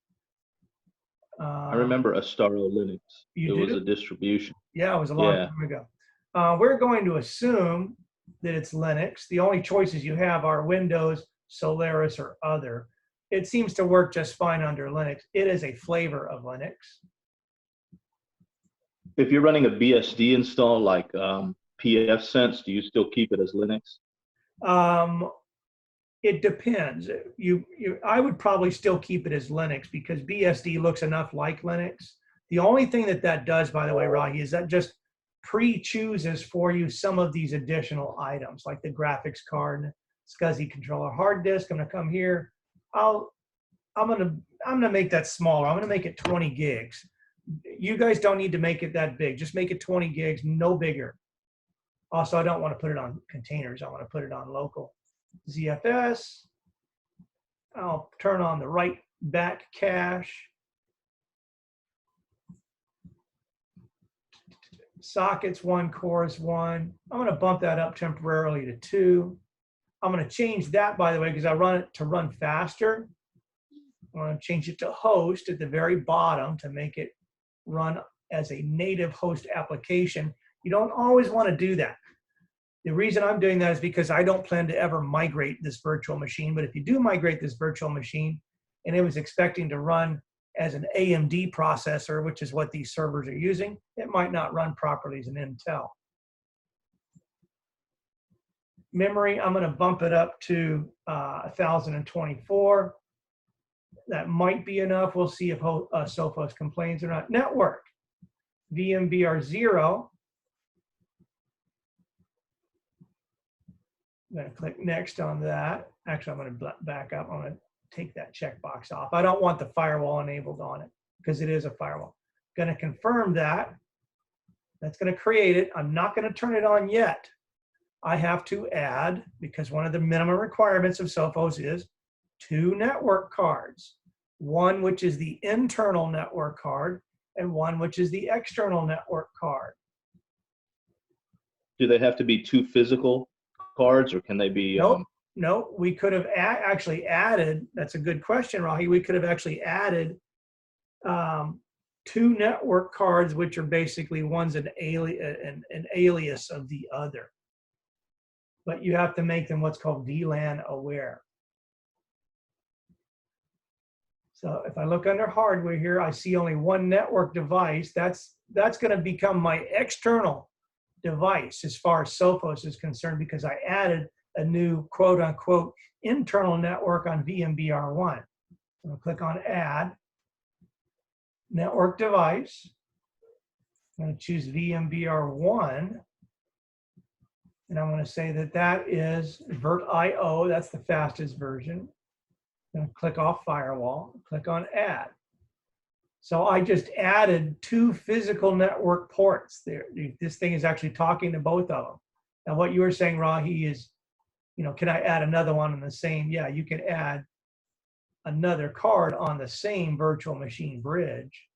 I remember Astaro Linux. It was a distribution. Yeah, it was a long time ago. We're going to assume that it's Linux. The only choices you have are Windows, Solaris, or other. It seems to work just fine under Linux. It is a flavor of Linux. If you're running a BSD install like pfSense, do you still keep it as Linux? It depends. I would probably still keep it as Linux because BSD looks enough like Linux. The only thing that does, by the way, Rahi, is that just pre-chooses for you some of these additional items like the graphics card, SCSI controller, hard disk. I'm going to come here. I'm going to make that smaller. I'm going to make it 20 gigs. You guys don't need to make it that big. Just make it 20 gigs, no bigger. Also, I don't want to put it on containers. I want to put it on local. ZFS. I'll turn on the write back cache, sockets 1, cores 1. I'm going to bump that up temporarily to 2. I'm going to change that, by the way, because I run it to run faster. I'm going to change it to host at the very bottom to make it run as a native host application. You don't always want to do that. The reason I'm doing that is because I don't plan to ever migrate this virtual machine. But if you do migrate this virtual machine and it was expecting to run as an AMD processor, which is what these servers are using, it might not run properly as an Intel. Memory, I'm going to bump it up to 1024. That might be enough. We'll see if Sophos complains or not. Network, VMBR 0. I'm going to click next on that. Actually, I'm going to back up. I'm going to take that checkbox off. I don't want the firewall enabled on it because it is a firewall. Going to confirm that. That's going to create it. I'm not going to turn it on yet. I have to add, because one of the minimum requirements of Sophos is 2 network cards. One which is the internal network card and one which is the external network card. Do they have to be 2 physical cards, or can they be? Nope. No, we could have actually added, that's a good question, Rahi. We could have actually added 2 network cards, which are basically one's an alias of the other. But you have to make them what's called VLAN aware. So if I look under hardware here, I see only 1 network device. That's going to become my external device as far as Sophos is concerned, because I added a new quote unquote internal network on VMBR1. I'm going to click on add network device. I'm going to choose VMBR1. And I'm going to say that that is VirtIO. That's the fastest version. I'm going to click off firewall, click on add. So I just added 2 physical network ports there. This thing is actually talking to both of them. Now what you were saying, Rahi, is, you know, can I add another one on the same? Yeah, you can add another card on the same virtual machine bridge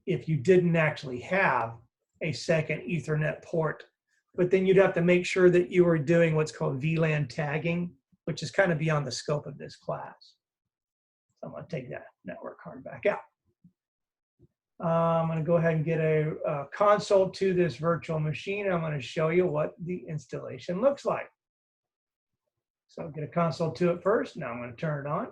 if you didn't actually have a second Ethernet port. But then you'd have to make sure that you were doing what's called VLAN tagging, which is kind of beyond the scope of this class. So I'm going to take that network card back out. I'm going to go ahead and get a console to this virtual machine. I'm going to show you what the installation looks like. So I'll get a console to it first. Now I'm going to turn it on.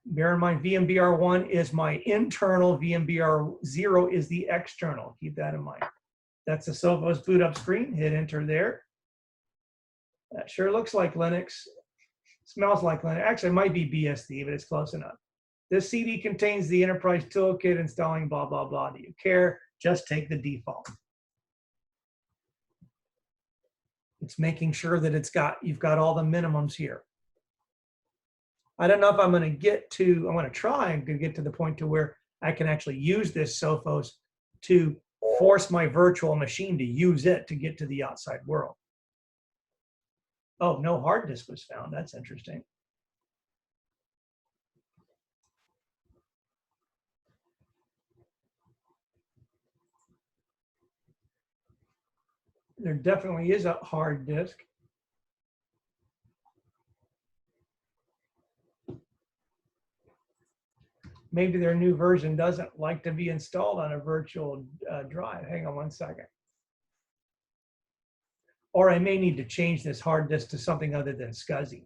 Bear in mind, VMBR1 is my internal, VMBR0 is the external. Keep that in mind. That's the Sophos boot up screen. Hit enter there. That sure looks like Linux. Smells like Linux. Actually, it might be BSD, but it's close enough. This CD contains the enterprise toolkit installing blah, blah, blah. Do you care? Just take the default. It's making sure that you've got all the minimums here. I don't know if I'm going to get to, I'm going to try and get to the point to where I can actually use this Sophos to force my virtual machine to use it to get to the outside world. Oh, no hard disk was found. That's interesting. There definitely is a hard disk. Maybe their new version doesn't like to be installed on a virtual drive. Hang on one second. Or I may need to change this hard disk to something other than SCSI.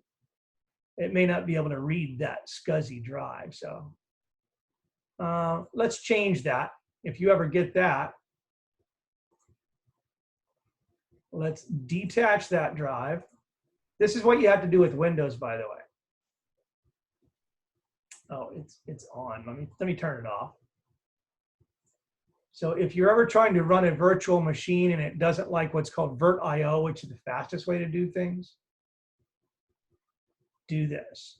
It may not be able to read that SCSI drive. So let's change that. If you ever get that, let's detach that drive. This is what you have to do with Windows, by the way. Oh, it's on. Let me turn it off. So if you're ever trying to run a virtual machine and it doesn't like what's called VirtIO, which is the fastest way to do things, do this.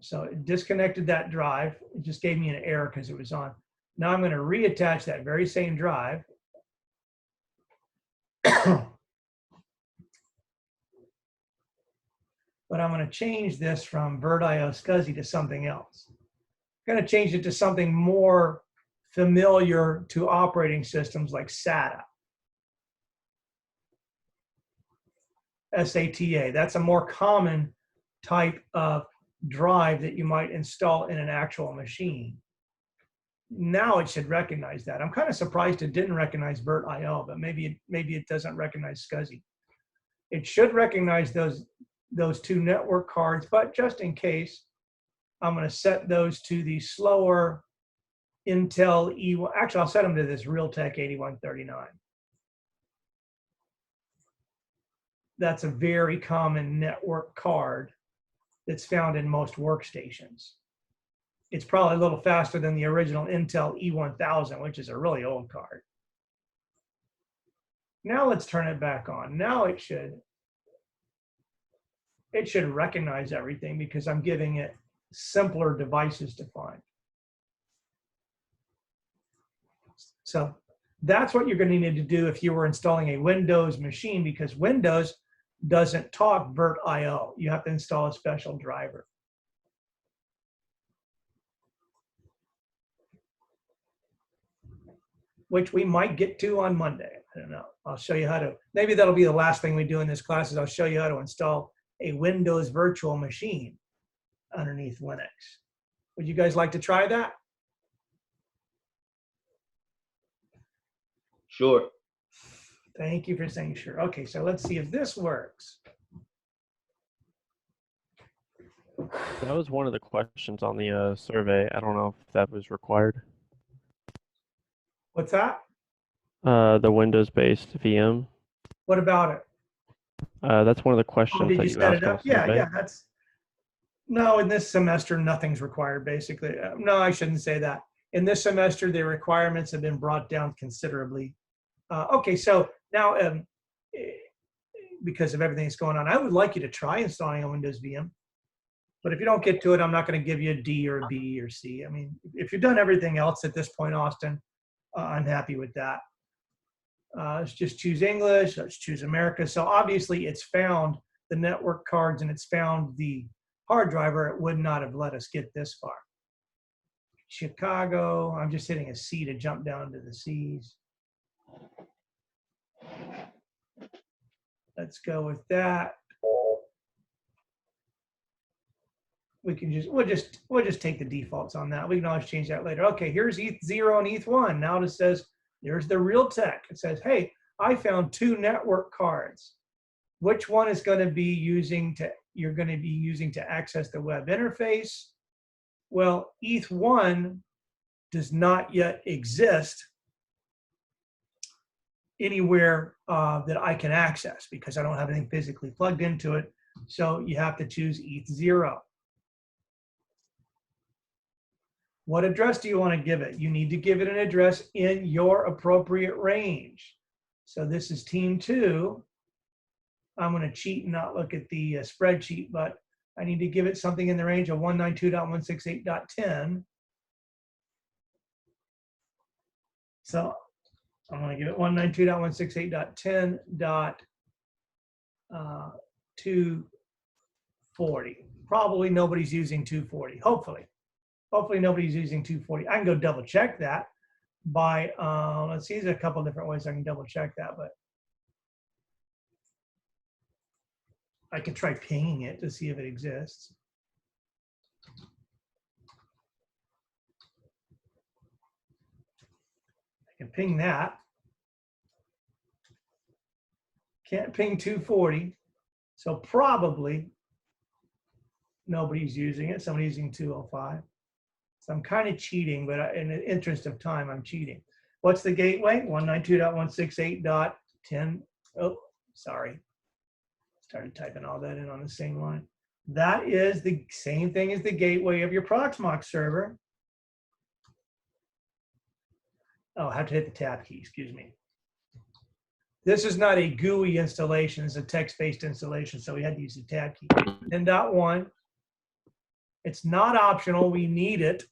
So it disconnected that drive. It just gave me an error because it was on. Now I'm going to reattach that very same drive. but I'm going to change this from VirtIO SCSI to something else. I'm going to change it to something more familiar to operating systems like SATA. SATA, that's a more common type of drive that you might install in an actual machine. Now it should recognize that. I'm kind of surprised it didn't recognize VirtIO, but maybe it doesn't recognize SCSI. It should recognize those two network cards, but just in case, I'm going to set those to the slower Intel E1. Actually, I'll set them to this Realtek 8139. That's a very common network card that's found in most workstations. It's probably a little faster than the original Intel E1000, which is a really old card. Now let's turn it back on. Now it should recognize everything because I'm giving it simpler devices to find. So that's what you're going to need to do if you were installing a Windows machine, because Windows doesn't talk VirtIO. You have to install a special driver. Which we might get to on Monday. I don't know. I'll show you how to, maybe that'll be the last thing we do in this class is I'll show you how to install a Windows virtual machine underneath Linux. Would you guys like to try that? Sure. Thank you for saying sure. Okay, so let's see if this works. That was one of the questions on the survey. I don't know if that was required. What's that? The Windows-based VM. What about it? That's one of the questions Oh, did that you you set asked it on up? the Yeah, survey. yeah, that's, no, in this semester, nothing's required, basically. No, I shouldn't say that. In this semester, the requirements have been brought down considerably. Okay, so now, because of everything that's going on, I would like you to try installing a Windows VM. But if you don't get to it, I'm not going to give you a D or a B or C. I mean, if you've done everything else at this point, Austin, I'm happy with that. Let's just choose English. Let's choose America. So obviously, it's found the network cards and it's found the hard driver. It would not have let us get this far. Chicago. I'm just hitting a C to jump down to the C's. Let's go with that. We can we'll just take the defaults on that. We can always change that later. Okay, here's ETH0 and ETH1. Now it says, there's the Realtek. It says, hey, I found two network cards. Which one is going to be you're going to be using to access the web interface? Well, ETH1 does not yet exist anywhere that I can access because I don't have anything physically plugged into it. So you have to choose ETH0. What address do you want to give it? You need to give it an address in your appropriate range. So this is team 2. I'm going to cheat and not look at the spreadsheet, but I need to give it something in the range of 192.168.10. So I'm going to give it 192.168.10.240. Probably nobody's using 240, hopefully. Hopefully nobody's using 240. I can go double check that by, let's see, there's a couple different ways I can double check that, but I could try pinging it to see if it exists. I can ping that. Can't ping 240. So probably nobody's using it. Somebody's using 205. So I'm kind of cheating, but in the interest of time, I'm cheating. What's the gateway? 192.168.10. Oh, sorry. Started typing all that in on the same line. That is the same thing as the gateway of your Proxmox server. Oh, I have to hit the tab key, excuse me. This is not a GUI installation, it's a text-based installation, so we had to use the tab key. 10.1. It's not optional, we need it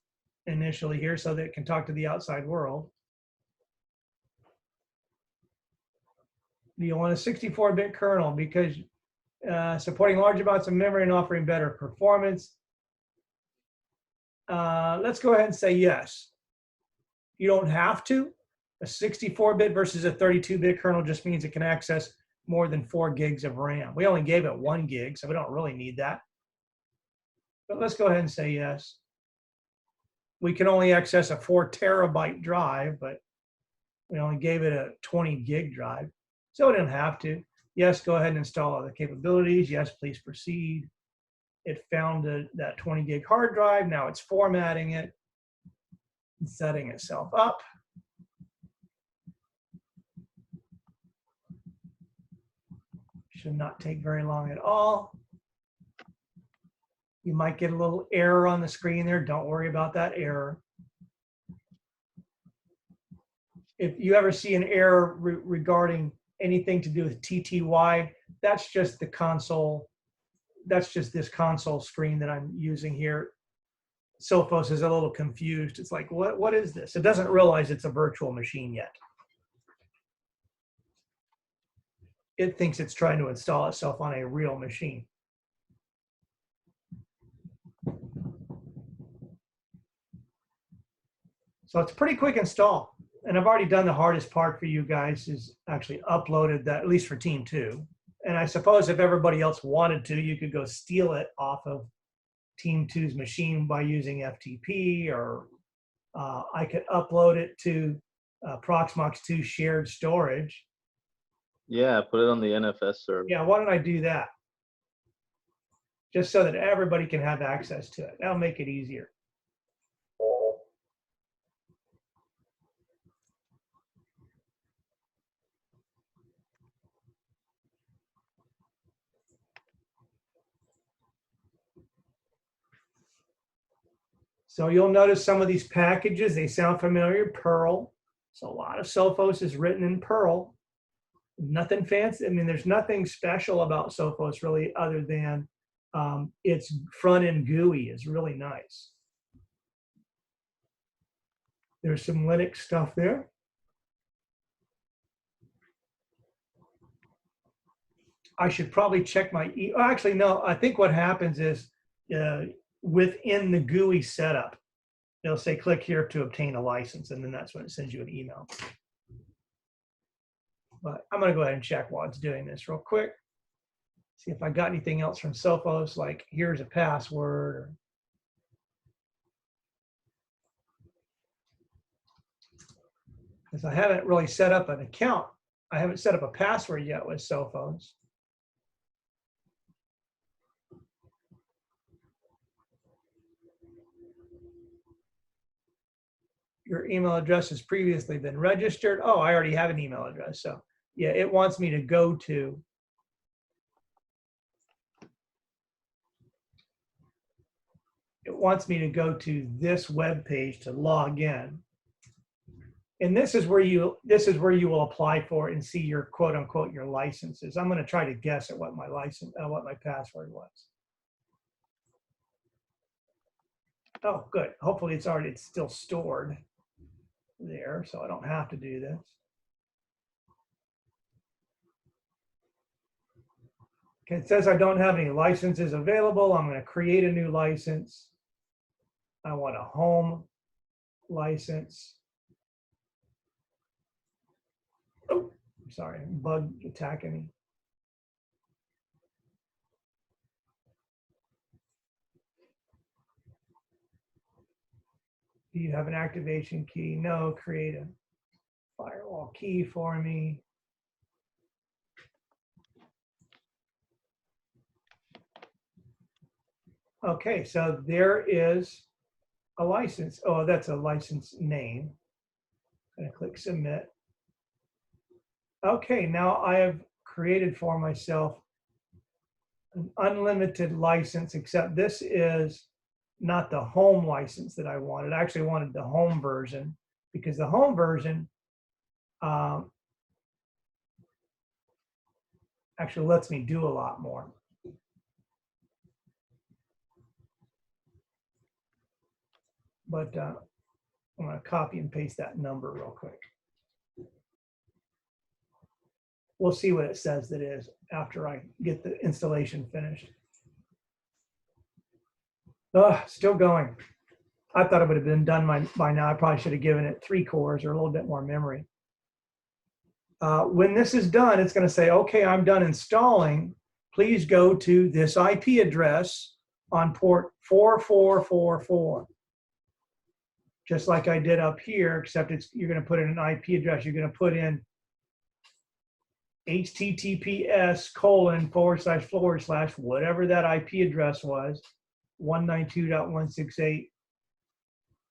initially here so that it can talk to the outside world. You want a 64-bit kernel because supporting large amounts of memory and offering better performance. Let's go ahead and say yes. You don't have to. A 64-bit versus a 32-bit kernel just means it can access more than 4 gigs of RAM. We only gave it 1 gig, so we don't really need that. But let's go ahead and say yes. We can only access a 4 terabyte drive, but we only gave it a 20 gig drive, so we don't have to. Yes, go ahead and install all the capabilities. Yes, please proceed. It found that 20 gig hard drive. Now it's formatting it and setting itself up. Should not take very long at all. You might get a little error on the screen there. Don't worry about that error. If you ever see an error regarding anything to do with TTY, that's just the console. That's just this console screen that I'm using here. Sophos is a little confused. It's like, what is this? It doesn't realize it's a virtual machine yet. It thinks it's trying to install itself on a real machine. So it's a pretty quick install. And I've already done the hardest part for you guys, is actually uploaded that, at least for Team 2. And I suppose if everybody else wanted to, you could go steal it off of Team 2's machine by using FTP, or I could upload it to Proxmox 2 shared storage. Yeah, put it on the NFS server. Yeah, why don't I do that? Just so that everybody can have access to it. That'll make it easier. So you'll notice some of these packages, they sound familiar, Perl. So a lot of Sophos is written in Perl. Nothing fancy. I mean, there's nothing special about Sophos really, other than its front-end GUI is really nice. There's some Linux stuff there. I should probably check my actually, no, I think what happens is within the GUI setup, it'll say click here to obtain a license, and then that's when it sends you an email. But I'm going to go ahead and check while it's doing this real quick. See if I got anything else from Sophos, like here's a password. Or because I haven't really set up an account. I haven't set up a password yet with Sophos. Your email address has previously been registered. Oh, I already have an email address. So yeah, it wants me to go to this web page to log in. And this is where you will apply for and see your quote unquote your licenses. I'm going to try to guess at what my what my password was. Oh, good. Hopefully it's still stored there, so I don't have to do this. Okay, it says I don't have any licenses available. I'm going to create a new license. I want a home license. Oh, I'm sorry, bug attacking me. Do you have an activation key? No, create a firewall key for me. Okay, so there is a license. Oh, that's a license name. I'm going to click submit. Okay, now I have created for myself an unlimited license, except this is not the home license that I wanted. I actually wanted the home version, because the home version actually lets me do a lot more. But I'm going to copy and paste that number real quick. we'll see what it says that is after I get the installation finished. Still going. I thought it would have been done by now. I probably should have given it 3 cores or a little bit more memory. When this is done, it's going to say, okay, I'm done installing. Please go to this IP address on port 4444. Just like I did up here, except you're going to put in an IP address. You're going to put in https:// whatever that IP address was, 192.168.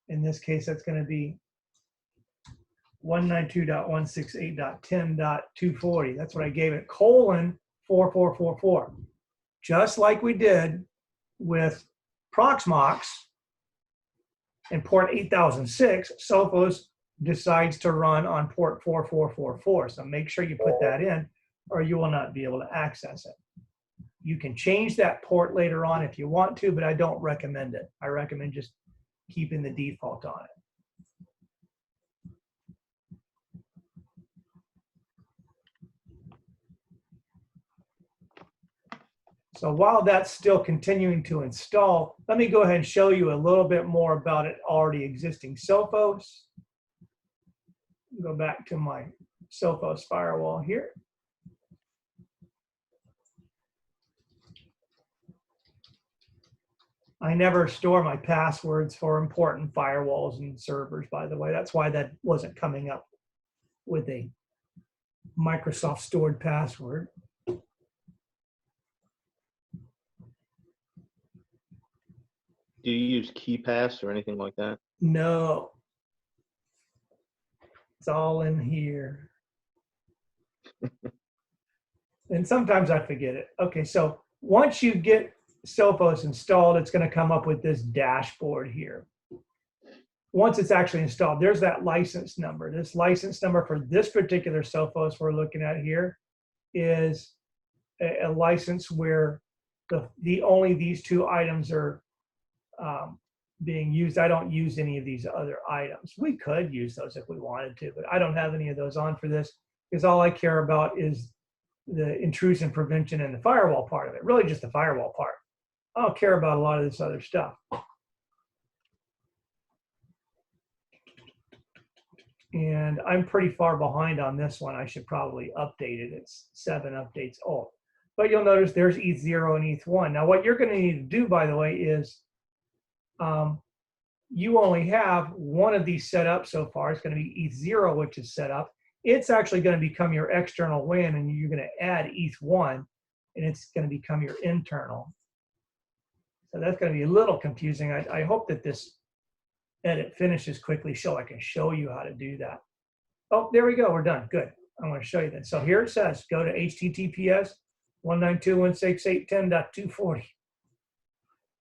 In this case, that's going to be 192.168.10.240. That's what I gave it, :4444. Just like we did with Proxmox and port 8006, Sophos decides to run on port 4444. So make sure you put that in or you will not be able to access it. You can change that port later on if you want to, but I don't recommend it. I recommend just keeping the default on it. So while that's still continuing to install, let me go ahead and show you a little bit more about it already existing Sophos. Go back to my Sophos firewall here. I never store my passwords for important firewalls and servers, by the way. That's why that wasn't coming up with a Microsoft stored password. Do you use KeyPass or anything like that? No. It's all in here. And sometimes I forget it. Okay, so once you get Sophos installed, it's going to come up with this dashboard here. Once it's actually installed, there's that license number. This license number for this particular Sophos we're looking at here is a license where only these 2 items are being used. I don't use any of these other items. We could use those if we wanted to, but I don't have any of those on for this because all I care about is the intrusion prevention and the firewall part of it, really just the firewall part. I don't care about a lot of this other stuff. And I'm pretty far behind on this one. I should probably update it. It's 7 updates old. But you'll notice there's ETH0 and ETH1. Now what you're going to need to do, by the way, is you only have one of these set up so far. It's going to be ETH0, which is set up. It's actually going to become your external WAN, and you're going to add ETH1, and it's going to become your internal. So that's going to be a little confusing. I hope that this edit finishes quickly so I can show you how to do that. Oh, there we go. We're done. Good. I'm going to show you that. So here it says, go to https 192.168.10.240.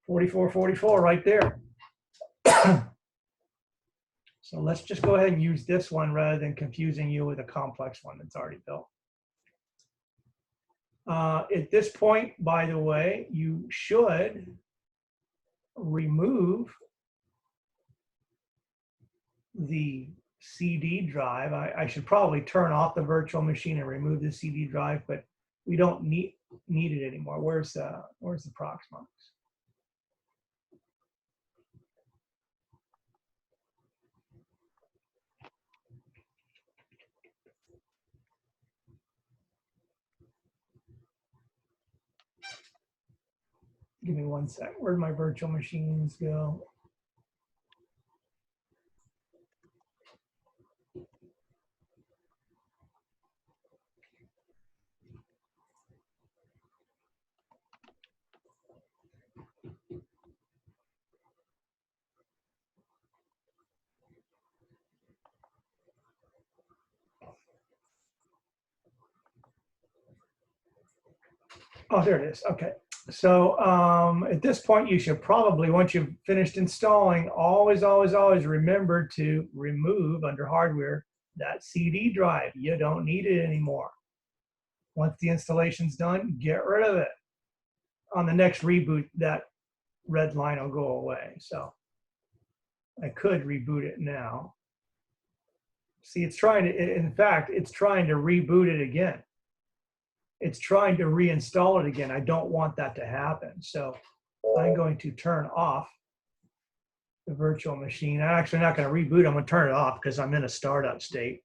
4444 right there. So let's just go ahead and use this one rather than confusing you with a complex one that's already built. At this point, by the way, you should remove the CD drive. I should probably turn off the virtual machine and remove the CD drive, but we don't need it anymore. Where's the Proxmox? Give me 1 sec. Where'd my virtual machines go? Oh, there it is. Okay. So at this point, you should probably, once you've finished installing, always remember to remove under hardware that CD drive. You don't need it anymore. Once the installation's done, get rid of it. On the next reboot, that red line will go away. So I could reboot it now. See, it's trying to, in fact, it's trying to reboot it again. it's trying to reinstall it again. I don't want that to happen. So I'm going to turn off the virtual machine. I'm actually not going to reboot. I'm going to turn it off because I'm in a startup state.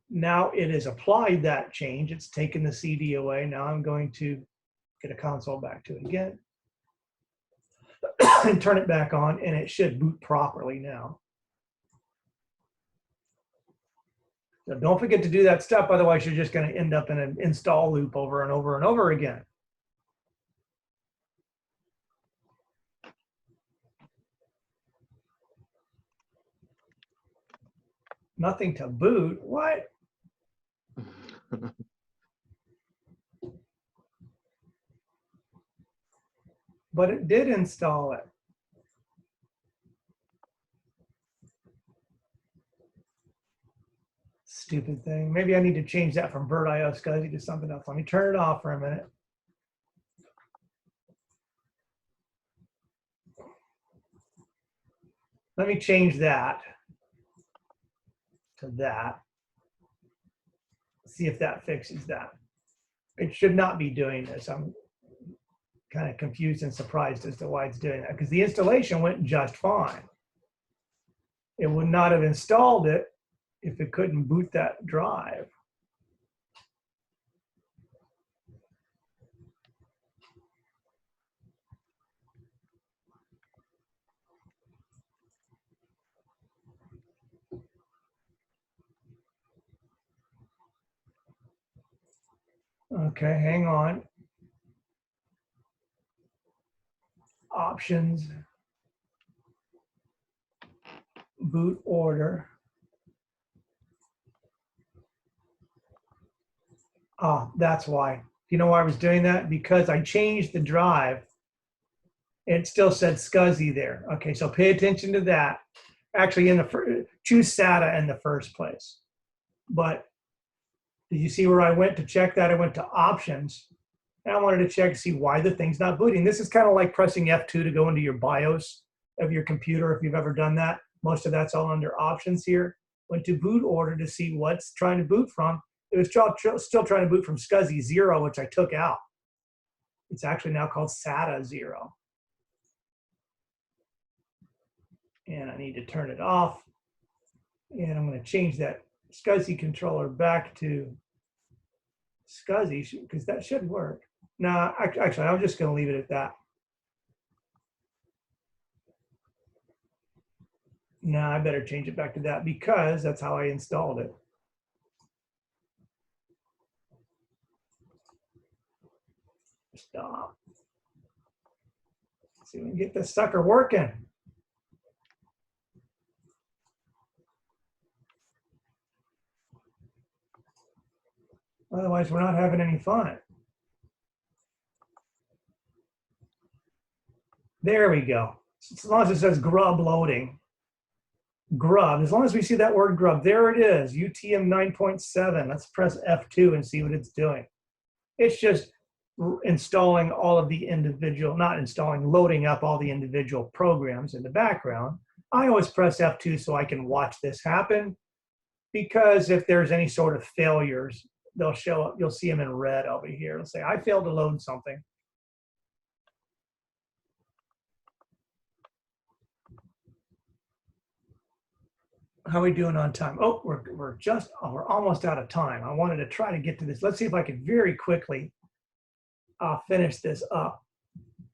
Now it has applied that change. It's taken the CD away. Now I'm going to get a console back to it again and turn it back on, and it should boot properly now. So don't forget to do that step, otherwise you're just going to end up in an install loop over and over and over again. Nothing to boot? What? But it did install it. Stupid thing. Maybe I need to change that from VirtIO SCSI to something else. Let me turn it off for a minute. Let me change that to that. See if that fixes that. It should not be doing this. I'm kind of confused and surprised as to why it's doing that, because the installation went just fine. It would not have installed it if it couldn't boot that drive. Okay, hang on. Options, boot order. Ah, that's why. You know why I was doing that? Because I changed the drive. It still said SCSI there. Okay, so pay attention to that. Actually, choose SATA in the first place. But did you see where I went to check that? I went to options, and I wanted to check to see why the thing's not booting. This is kind of like pressing F2 to go into your BIOS of your computer if you've ever done that. Most of that's all under options here. Went to boot order to see what's trying to boot from. It was still trying to boot from SCSI 0, which I took out. It's actually now called SATA 0. And I need to turn it off. And I'm going to change that SCSI controller back to SCSI, because that should work. No, actually, I'm just going to leave it at that. No, I better change it back to that because that's how I installed it. Stop. Let's see if we can get this sucker working. Otherwise, we're not having any fun. There we go. As long as it says grub loading. Grub, as long as we see that word grub, there it is, UTM 9.7. Let's press F2 and see what it's doing. It's just installing all of the individual, not installing, loading up all the individual programs in the background. I always press F2 so I can watch this happen, because if there's any sort of failures, they'll show up. You'll see them in red over here. It'll say, I failed to load something. How are we doing on time? Oh, we're almost out of time. I wanted to try to get to this. Let's see if I can very quickly finish this up.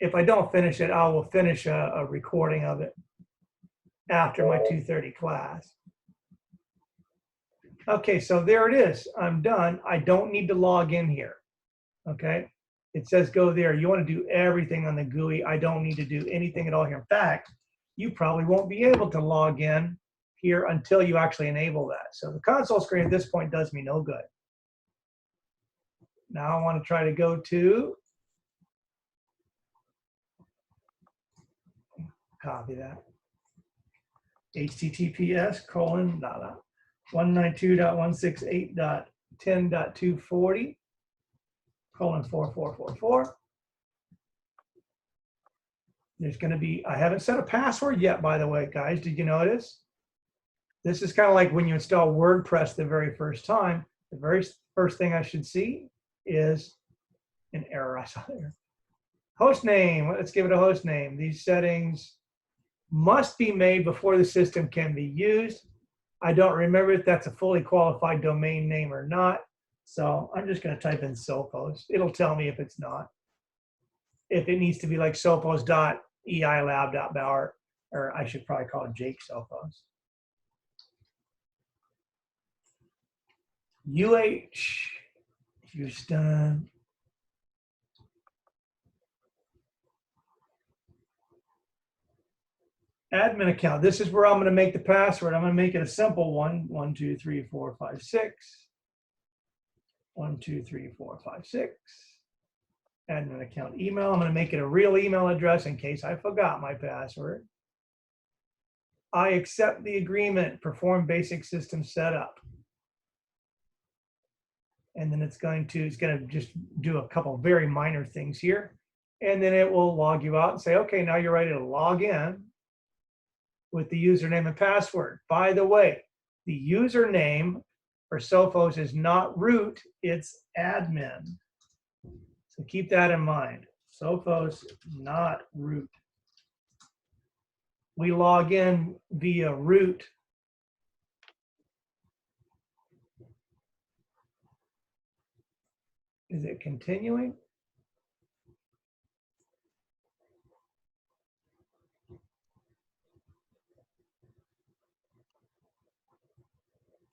If I don't finish it, I will finish a recording of it after my 2:30 class. Okay, so there it is. I'm done. I don't need to log in here. Okay, it says go there. You want to do everything on the GUI. I don't need to do anything at all here. In fact, you probably won't be able to log in here until you actually enable that. So the console screen at this point does me no good. Now I want to try to go to, copy that, https://192.168.10.240:4444. There's going to be, I haven't set a password yet, by the way, guys. Did you notice? This is kind of like when you install WordPress the very first time. the very first thing I should see is an error I saw there. Host name, let's give it a host name. These settings must be made before the system can be used. I don't remember if that's a fully qualified domain name or not. So I'm just going to type in Sophos. It'll tell me if it's not. If it needs to be like sophos.eilab.bauer, or I should probably call it Jake Sophos. Houston. Admin account. This is where I'm going to make the password. I'm going to make it a simple one. 1, 2, 3, 4, 5, 6. 1, 2, 3, 4, 5, 6. Admin account email. I'm going to make it a real email address in case I forgot my password. I accept the agreement. Perform basic system setup. And then it's going to just do a couple very minor things here. And then it will log you out and say, okay, now you're ready to log in with the username and password. By the way, the username for Sophos is not root, it's admin. So keep that in mind. Sophos, not root. We log in via root. Is it continuing?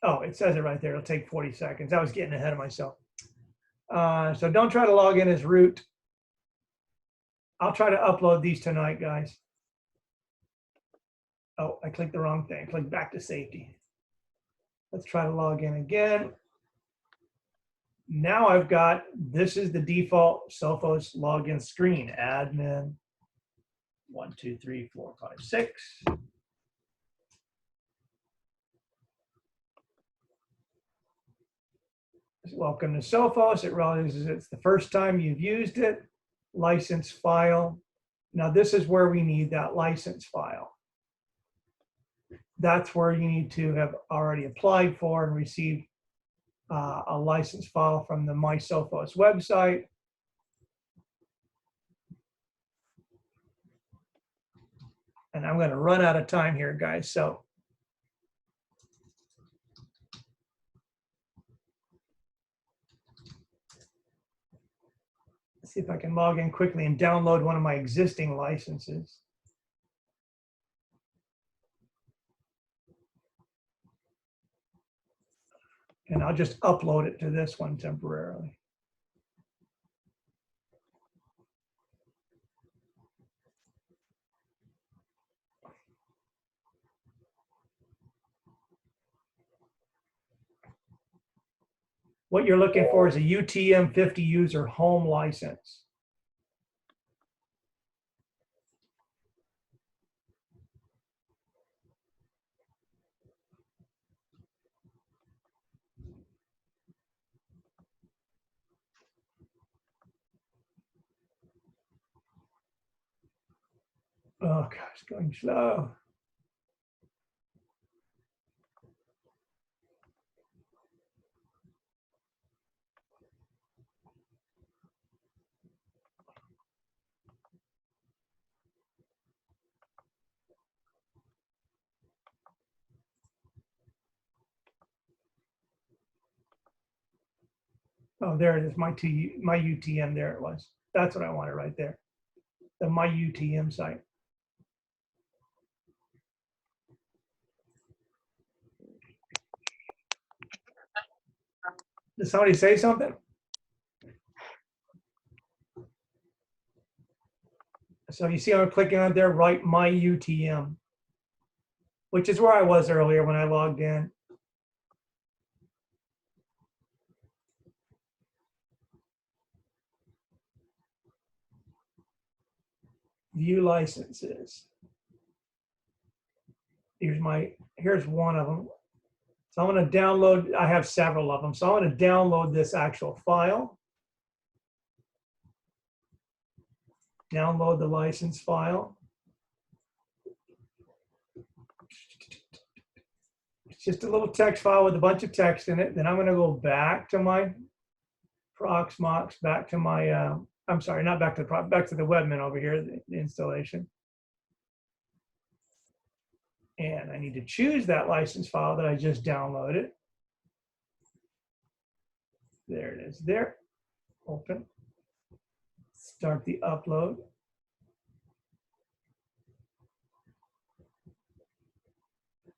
Oh, it says it right there. It'll take 40 seconds. I was getting ahead of myself. So don't try to log in as root. I'll try to upload these tonight, guys. Oh, I clicked the wrong thing. Click back to safety. Let's try to log in again. Now I've got, this is the default Sophos login screen. Admin, 1, 2, 3, 4, 5, 6. Welcome to Sophos. It realizes it's the first time you've used it. License file. Now this is where we need that license file. That's where you need to have already applied for and received a license file from the My Sophos website. And I'm going to run out of time here, guys. So let's see if I can log in quickly and download one of my existing licenses. And I'll just upload it to this one temporarily. What you're looking for is a UTM 50 user home license. Oh gosh, going slow. Oh, there it is, my UTM, there it was. That's what I wanted right there. The My UTM site. Did somebody say something? So you see I'm clicking on there, right, My UTM, which is where I was earlier when I logged in. View licenses. Here's one of them. So I'm going to download, I have several of them. So I'm going to download this actual file. Download the license file. just a little text file with a bunch of text in it. Then I'm going to go back to my Proxmox, back to my, I'm sorry, not back to the back to the webmin over here, the installation. And I need to choose that license file that I just downloaded. There it is there. Open. Start the upload.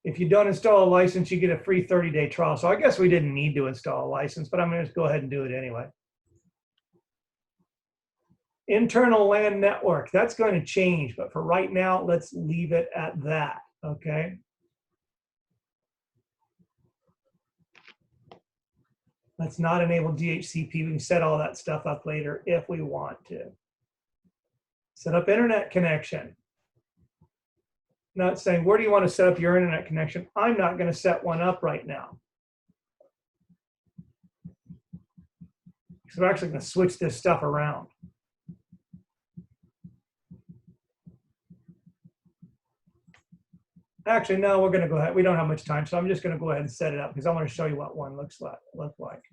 If you don't install a license, you get a free 30-day trial. So I guess we didn't need to install a license, but I'm going to go ahead and do it anyway. Internal LAN network, that's going to change, but for right now, let's leave it at that, okay? Let's not enable DHCP. We can set all that stuff up later if we want to. Set up internet connection. Not saying, where do you want to set up your internet connection? I'm not going to set one up right now. So we're actually going to switch this stuff around. Actually, no, we're going to go ahead. We don't have much time, so I'm just going to go ahead and set it up because I want to show you what one looks like.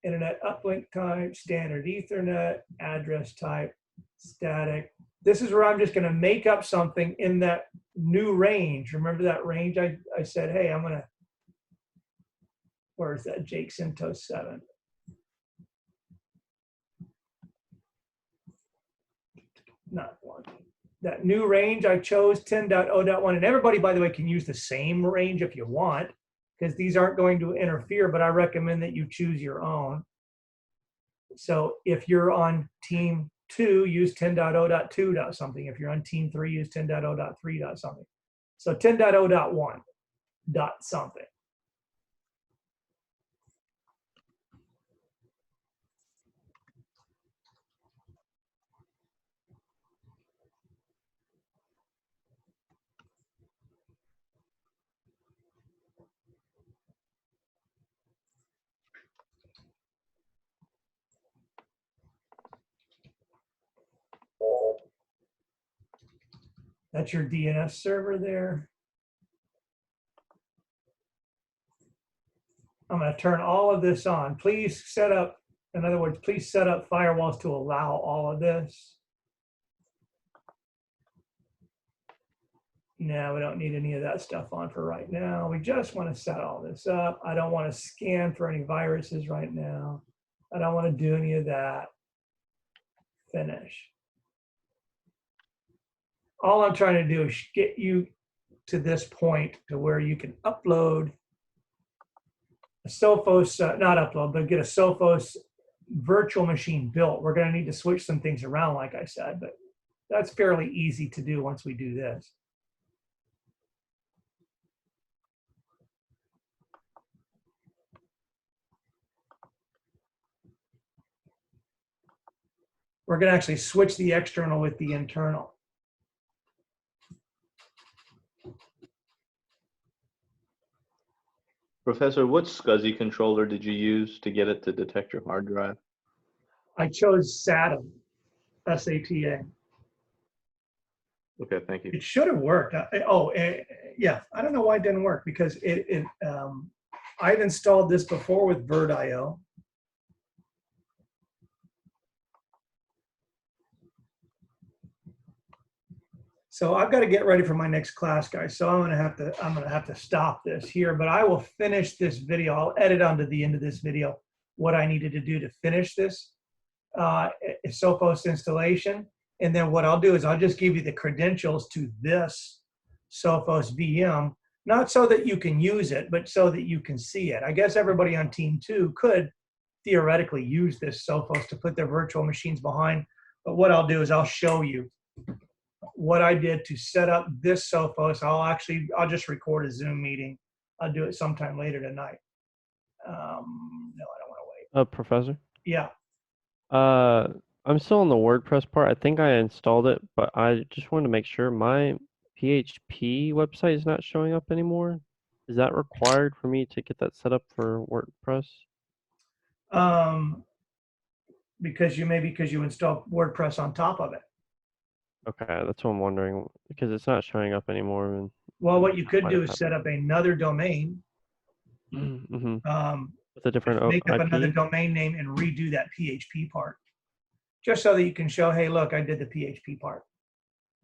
Internet uplink type, standard Ethernet, address type, static. This is where I'm just going to make up something in that new range. Remember that range? I said, hey, I'm going to, where is that? Jake Sintos 7. Not one. That new range I chose 10.0.1. And everybody, by the way, can use the same range if you want, because these aren't going to interfere, but I recommend that you choose your own. So if you're on team 2, use 10.0.2. something. If you're on team 3, use 10.0.3. something. So 10.0.1. something. That's your DNS server there. I'm going to turn all of this on. Please set up, in other words, please set up firewalls to allow all of this. No, we don't need any of that stuff on for right now. We just want to set all this up. I don't want to scan for any viruses right now. I don't want to do any of that. Finish. All I'm trying to do is get you to this point to where you can upload a Sophos, not upload, but get a Sophos virtual machine built. We're going to need to switch some things around, like I said, but that's fairly easy to do once we do this. We're going to actually switch the external with the internal. Professor, what SCSI controller did you use to get it to detect your hard drive? I chose SATA, S-A-T-A. Okay, thank you. It should have worked. Yeah, I don't know why it didn't work because I've installed this before with VirtIO. So I've got to get ready for my next class, guys. So I'm gonna have to stop this here, but I will finish this video. I'll edit onto the end of this video what I needed to do to finish this Sophos installation. And then what I'll do is I'll just give you the credentials to this Sophos VM, not so that you can use it, but so that you can see it. I guess everybody on team 2 could theoretically use this Sophos to put their virtual machines behind. But what I'll do is I'll show you what I did to set up this Sophos. I'll just record a Zoom meeting. I'll do it sometime later tonight. No, I don't want to wait. Professor? Yeah. I'm still on the WordPress part. I think I installed it, but I just wanted to make sure my PHP website is not showing up anymore. Is that required for me to get that set up for WordPress? Because you installed WordPress on top of it. Okay, that's what I'm wondering, because it's not showing up anymore, and Well, what you could Might do have is set up another domain, Mm-hmm. um, With a different make up another IP. domain name and redo that PHP part. Just so that you can show, hey, look, I did the PHP part.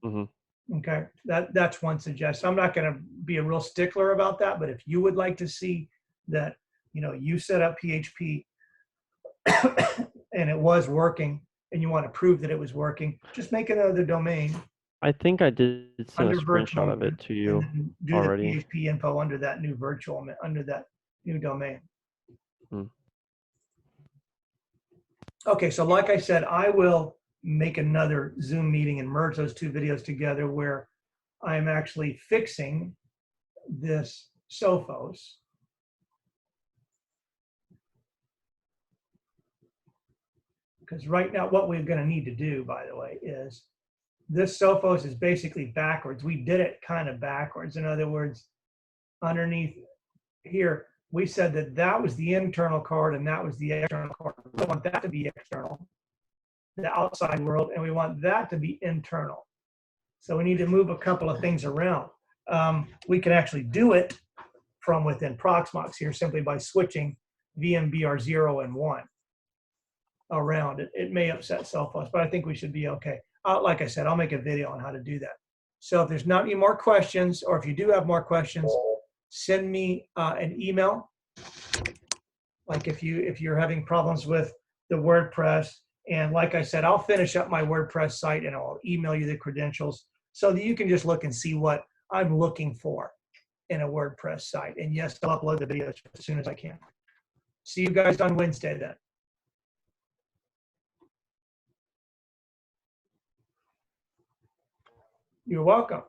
Mm-hmm. Okay, that's one suggestion. I'm not going to be a real stickler about that, but if you would like to see that, you set up PHP and it was working, and you want to prove that it was working, just make another domain I think I did send a under virtual screenshot of it to and you then do already. the PHP info under that new under that new domain. Hmm. Okay, so like I said, I will make another Zoom meeting and merge those two videos together where I'm actually fixing this Sophos. Because right now, what we're going to need to do, by the way, is this Sophos is basically backwards. We did it kind of backwards. In other words, underneath here, we said that that was the internal card and that was the external card. We want that to be external, the outside world, and we want that to be internal. So we need to move a couple of things around. We can actually do it from within Proxmox here simply by switching VMBR0 and 1 around. It may upset Sophos, but I think we should be okay. Like I said, I'll make a video on how to do that. So if there's not any more questions, or if you do have more questions, send me an email. Like if you're having problems with the WordPress, and like I said, I'll finish up my WordPress site and I'll email you the credentials so that you can just look and see what I'm looking for in a WordPress site. And yes, I'll upload the videos as soon as I can. See you guys on Wednesday then. You're welcome.